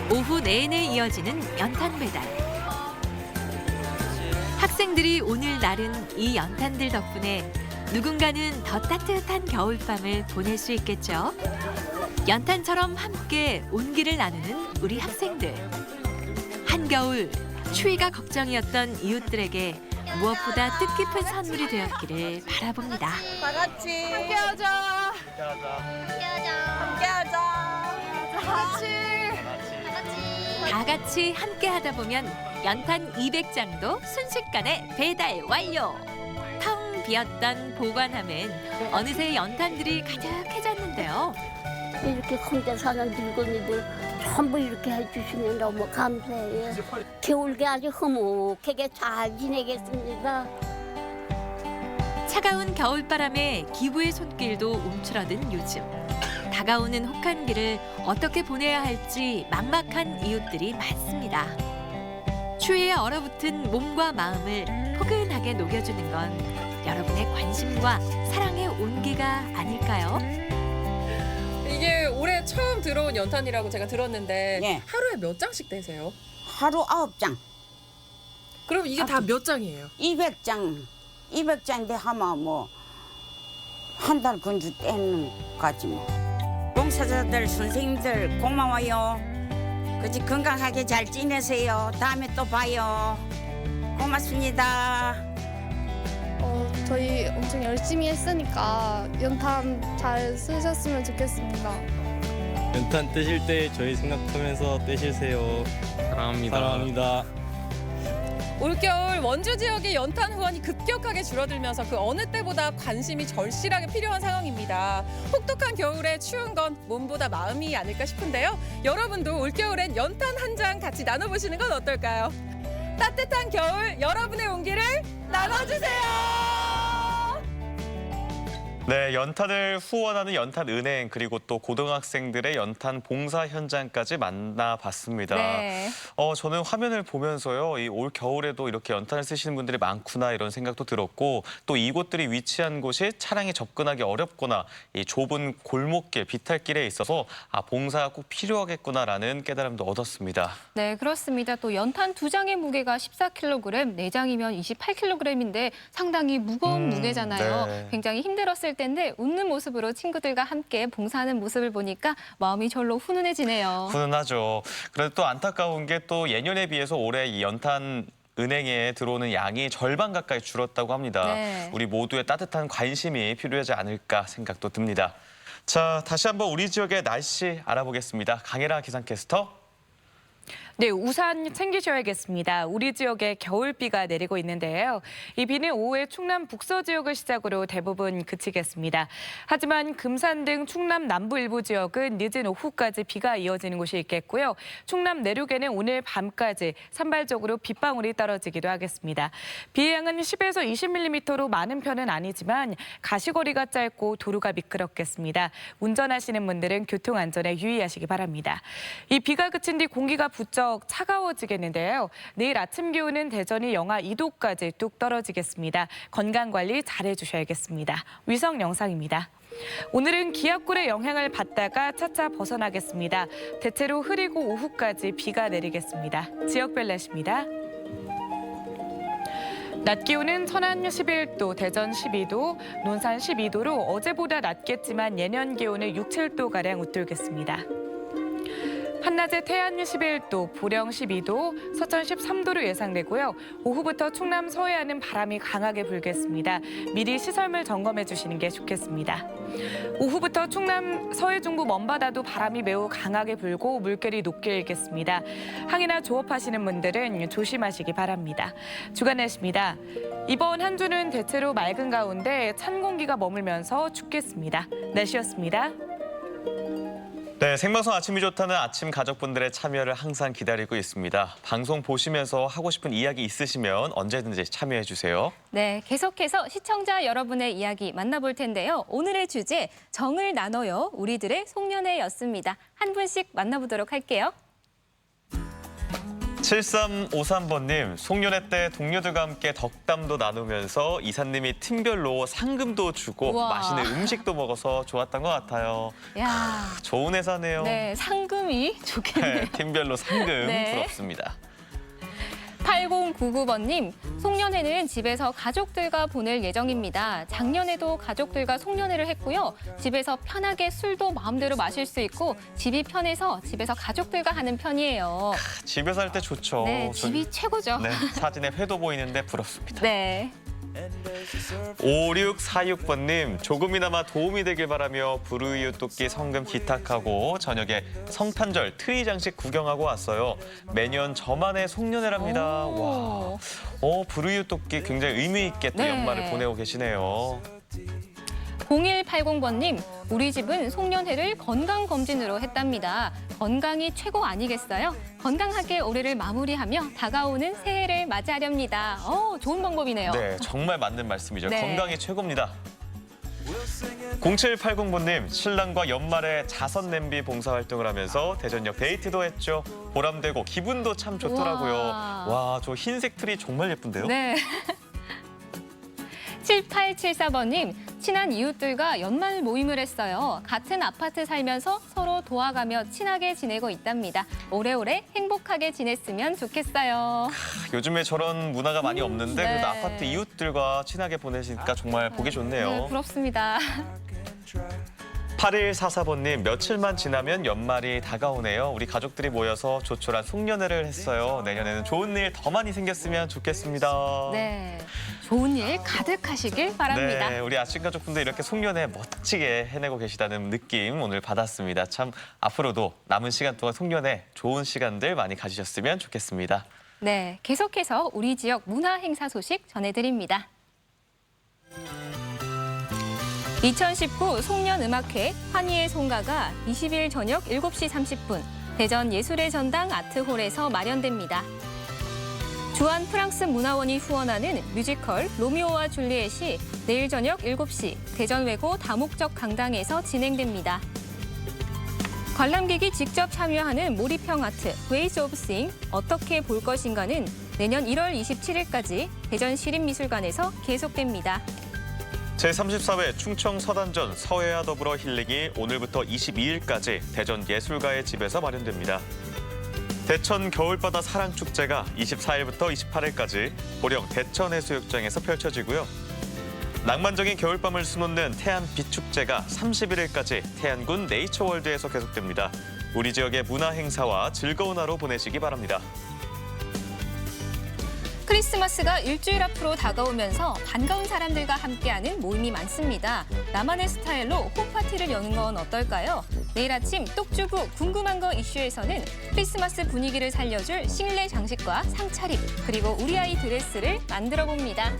오후 내내 이어지는 연탄 배달. 학생들이 오늘 나른 이 연탄들 덕분에 누군가는 더 따뜻한 겨울밤을 보낼 수 있겠죠. 연탄처럼 함께 온기를 나누는 우리 학생들. 한겨울 추위가 걱정이었던 이웃들에게 무엇보다 뜻깊은 선물이 되었기를 바라봅니다. 다 같이 함께하자. 함께하자. 다 같이 함께 하다 보면 연탄 200장도 순식간에 배달 완료. 텅 비었던 보관함엔 어느새 연탄들이 가득해졌는데요. 이렇게 혼자 사는 늙은이들 전부 이렇게 해주시면 너무 감사해요. 겨울게 아주 흐뭇하게 잘 지내겠습니다. 차가운 겨울바람에 기부의 손길도 움츠러든 요즘. 다가오는 혹한기를 어떻게 보내야 할지 막막한 이웃들이 많습니다. 추위에 얼어붙은 몸과 마음을 포근하게 녹여주는 건 여러분의 관심과 사랑의 온기가 아닐까요? 이게 올해 처음 들어온 연탄이라고 제가 들었는데 하루에 몇 장씩 떼세요? 하루 9장. 그럼 이게 다 몇 장이에요? 200장. 200장인데 하면 뭐 한 달 근주 떼는 거지 뭐. 봉사자들 선생님들 고마워요. 그치 건강하게 잘 지내세요. 다음에 또 봐요. 고맙습니다. 저희 엄청 열심히 했으니까 연탄 잘 쓰셨으면 좋겠습니다. 연탄 떼실 때 저희 생각하면서 떼실세요. 사랑합니다. 사랑합니다. 올겨울 원주 지역의 연탄 후원이 급격하게 줄어들면서 그 어느 때보다 관심이 절실하게 필요한 상황입니다. 혹독한 겨울에 추운 건 몸보다 마음이 아닐까 싶은데요. 여러분도 올겨울엔 연탄 한 장 같이 나눠보시는 건 어떨까요? 따뜻한 겨울 여러분의 온기를 나눠주세요. 네, 연탄을 후원하는 연탄은행 그리고 또 고등학생들의 연탄 봉사 현장까지 만나봤습니다. 네. 저는 화면을 보면서요, 이 올 겨울에도 이렇게 연탄을 쓰시는 분들이 많구나 이런 생각도 들었고 또 이곳들이 위치한 곳이 차량이 접근하기 어렵거나 이 좁은 골목길, 비탈길에 있어서 봉사가 꼭 필요하겠구나라는 깨달음도 얻었습니다. 네, 그렇습니다. 또 연탄 2장의 무게가 14kg, 4장이면 28kg인데 상당히 무거운 무게잖아요. 네. 굉장히 힘들었을 텐데 웃는 모습으로 친구들과 함께 봉사하는 모습을 보니까 마음이 절로 훈훈해지네요. 훈훈하죠. 그런데 또 안타까운 게 또 예년에 비해서 올해 이 연탄 은행에 들어오는 양이 절반 가까이 줄었다고 합니다. 네. 우리 모두의 따뜻한 관심이 필요하지 않을까 생각도 듭니다. 자, 다시 한번 우리 지역의 날씨 알아보겠습니다. 강혜라 기상캐스터. 네, 우산 챙기셔야겠습니다. 우리 지역에 겨울비가 내리고 있는데요. 이 비는 오후에 충남 북서 지역을 시작으로 대부분 그치겠습니다. 하지만 금산 등 충남 남부 일부 지역은 늦은 오후까지 비가 이어지는 곳이 있겠고요. 충남 내륙에는 오늘 밤까지 산발적으로 빗방울이 떨어지기도 하겠습니다. 비의 양은 10에서 20mm로 많은 편은 아니지만 가시거리가 짧고 도로가 미끄럽겠습니다. 운전하시는 분들은 교통 안전에 유의하시기 바랍니다. 이 비가 그친 뒤 공기가 부쩍 차가워지겠는데요. 내일 아침 기온은 대전이 영하 2도까지 뚝 떨어지겠습니다. 건강관리 잘해주셔야겠습니다. 위성 영상입니다. 오늘은 기압골의 영향을 받다가 차차 벗어나겠습니다. 대체로 흐리고 오후까지 비가 내리겠습니다. 지역별 날씨입니다. 낮 기온은 천안 11도, 대전 12도, 논산 12도로 어제보다 낮겠지만 예년 기온을 6, 7도가량 웃돌겠습니다. 한낮에 태안 11도, 보령 12도, 서천 13도로 예상되고요. 오후부터 충남 서해안은 바람이 강하게 불겠습니다. 미리 시설물 점검해 주시는 게 좋겠습니다. 오후부터 충남 서해 중부 먼바다도 바람이 매우 강하게 불고 물결이 높게 일겠습니다. 항해나 조업하시는 분들은 조심하시기 바랍니다. 주간 날씨입니다. 이번 한 주는 대체로 맑은 가운데 찬 공기가 머물면서 춥겠습니다. 날씨였습니다. 네, 생방송 아침이 좋다는 아침 가족분들의 참여를 항상 기다리고 있습니다. 방송 보시면서 하고 싶은 이야기 있으시면 언제든지 참여해 주세요. 네, 계속해서 시청자 여러분의 이야기 만나볼 텐데요. 오늘의 주제, 정을 나눠요. 우리들의 송년회였습니다. 한 분씩 만나보도록 할게요. 7353번님, 송년회 때 동료들과 함께 덕담도 나누면서 이사님이 팀별로 상금도 주고 우와. 맛있는 음식도 먹어서 좋았던 것 같아요. 야, 좋은 회사네요. 네, 상금이 좋겠네요. 네, 팀별로 상금 네. 부럽습니다. 8099번님, 송년회는 집에서 가족들과 보낼 예정입니다. 작년에도 가족들과 송년회를 했고요. 집에서 편하게 술도 마음대로 마실 수 있고 집이 편해서 집에서 가족들과 하는 편이에요. 집에서 할 때 좋죠. 네, 집이 최고죠. 네, 사진에 회도 보이는데 부럽습니다. 네. 5646번님, 조금이나마 도움이 되길 바라며 부르이웃 돕기 성금 기탁하고 저녁에 성탄절 트리 장식 구경하고 왔어요. 매년 저만의 송년회랍니다. 와, 부르이웃 돕기 굉장히 의미 있게 또 네. 연말을 보내고 계시네요. 0180번님, 우리 집은 송년회를 건강검진으로 했답니다. 건강이 최고 아니겠어요? 건강하게 올해를 마무리하며 다가오는 새해를 맞이하렵니다. 좋은 방법이네요. 네, 정말 맞는 말씀이죠. 네. 건강이 최고입니다. 0780번님, 신랑과 연말에 자선 냄비 봉사활동을 하면서 대전역 데이트도 했죠. 보람되고 기분도 참 좋더라고요. 와, 저 흰색 트리 정말 예쁜데요? 네. 7874번님, 친한 이웃들과 연말 모임을 했어요. 같은 아파트 살면서 서로 도와가며 친하게 지내고 있답니다. 오래오래 행복하게 지냈으면 좋겠어요. 요즘에 저런 문화가 많이 없는데 네. 그래도 아파트 이웃들과 친하게 보내시니까 정말 보기 좋네요. 네, 부럽습니다. 8144번님, 며칠만 지나면 연말이 다가오네요. 우리 가족들이 모여서 조촐한 송년회를 했어요. 내년에는 좋은 일 더 많이 생겼으면 좋겠습니다. 네, 좋은 일 가득하시길 바랍니다. 네, 우리 아침 가족분들 이렇게 송년회 멋지게 해내고 계시다는 느낌 오늘 받았습니다. 참 앞으로도 남은 시간 동안 송년회 좋은 시간들 많이 가지셨으면 좋겠습니다. 네, 계속해서 우리 지역 문화 행사 소식 전해드립니다. 2019 송년음악회 환희의 송가가 20일 저녁 7시 30분 대전 예술의 전당 아트홀에서 마련됩니다. 주한 프랑스 문화원이 후원하는 뮤지컬 로미오와 줄리엣이 내일 저녁 7시 대전 외고 다목적 강당에서 진행됩니다. 관람객이 직접 참여하는 몰입형 아트 Ways of Seeing 어떻게 볼 것인가는 내년 1월 27일까지 대전시립미술관에서 계속됩니다. 제34회 충청 서단전 서해와 더불어 힐링이 오늘부터 22일까지 대전 예술가의 집에서 마련됩니다. 대천 겨울바다 사랑축제가 24일부터 28일까지 보령 대천해수욕장에서 펼쳐지고요. 낭만적인 겨울밤을 수놓는 태안 빛축제가 31일까지 태안군 네이처월드에서 계속됩니다. 우리 지역의 문화 행사와 즐거운 하루 보내시기 바랍니다. 크리스마스가 일주일 앞으로 다가오면서 반가운 사람들과 함께하는 모임이 많습니다. 나만의 스타일로 홈파티를 여는 건 어떨까요? 내일 아침 똑주부 궁금한 거 이슈에서는 크리스마스 분위기를 살려줄 실내 장식과 상차림, 그리고 우리 아이 드레스를 만들어 봅니다.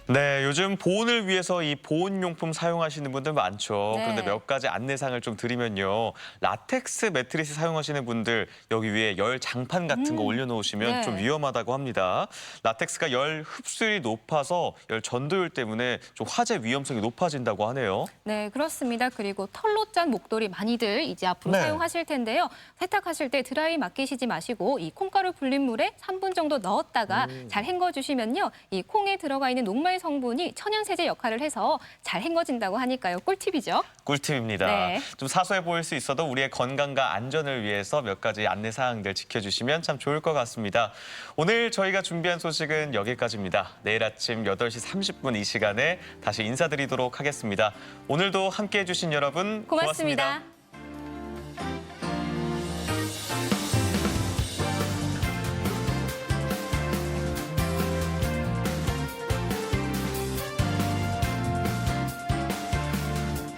네, 요즘 보온을 위해서 이 보온용품 사용하시는 분들 많죠. 네. 그런데 몇 가지 안내사항을 좀 드리면요. 라텍스 매트리스 사용하시는 분들 여기 위에 열 장판 같은 거 올려놓으시면 네. 좀 위험하다고 합니다. 라텍스가 열 흡수율이 높아서 열 전도율 때문에 좀 화재 위험성이 높아진다고 하네요. 네, 그렇습니다. 그리고 털로 짠 목도리 많이들 이제 앞으로 네. 사용하실 텐데요. 세탁하실 때 드라이 맡기시지 마시고 이 콩가루 불린 물에 3분 정도 넣었다가 잘 헹궈주시면요. 이 콩에 들어가 있는 녹말 성분이 천연세제 역할을 해서 잘 헹궈진다고 하니까요. 꿀팁이죠. 꿀팁입니다. 네. 좀 사소해 보일 수 있어도 우리의 건강과 안전을 위해서 몇 가지 안내사항들 지켜주시면 참 좋을 것 같습니다. 오늘 저희가 준비한 소식은 여기까지입니다. 내일 아침 8시 30분 이 시간에 다시 인사드리도록 하겠습니다. 오늘도 함께해 주신 여러분 고맙습니다. 고맙습니다.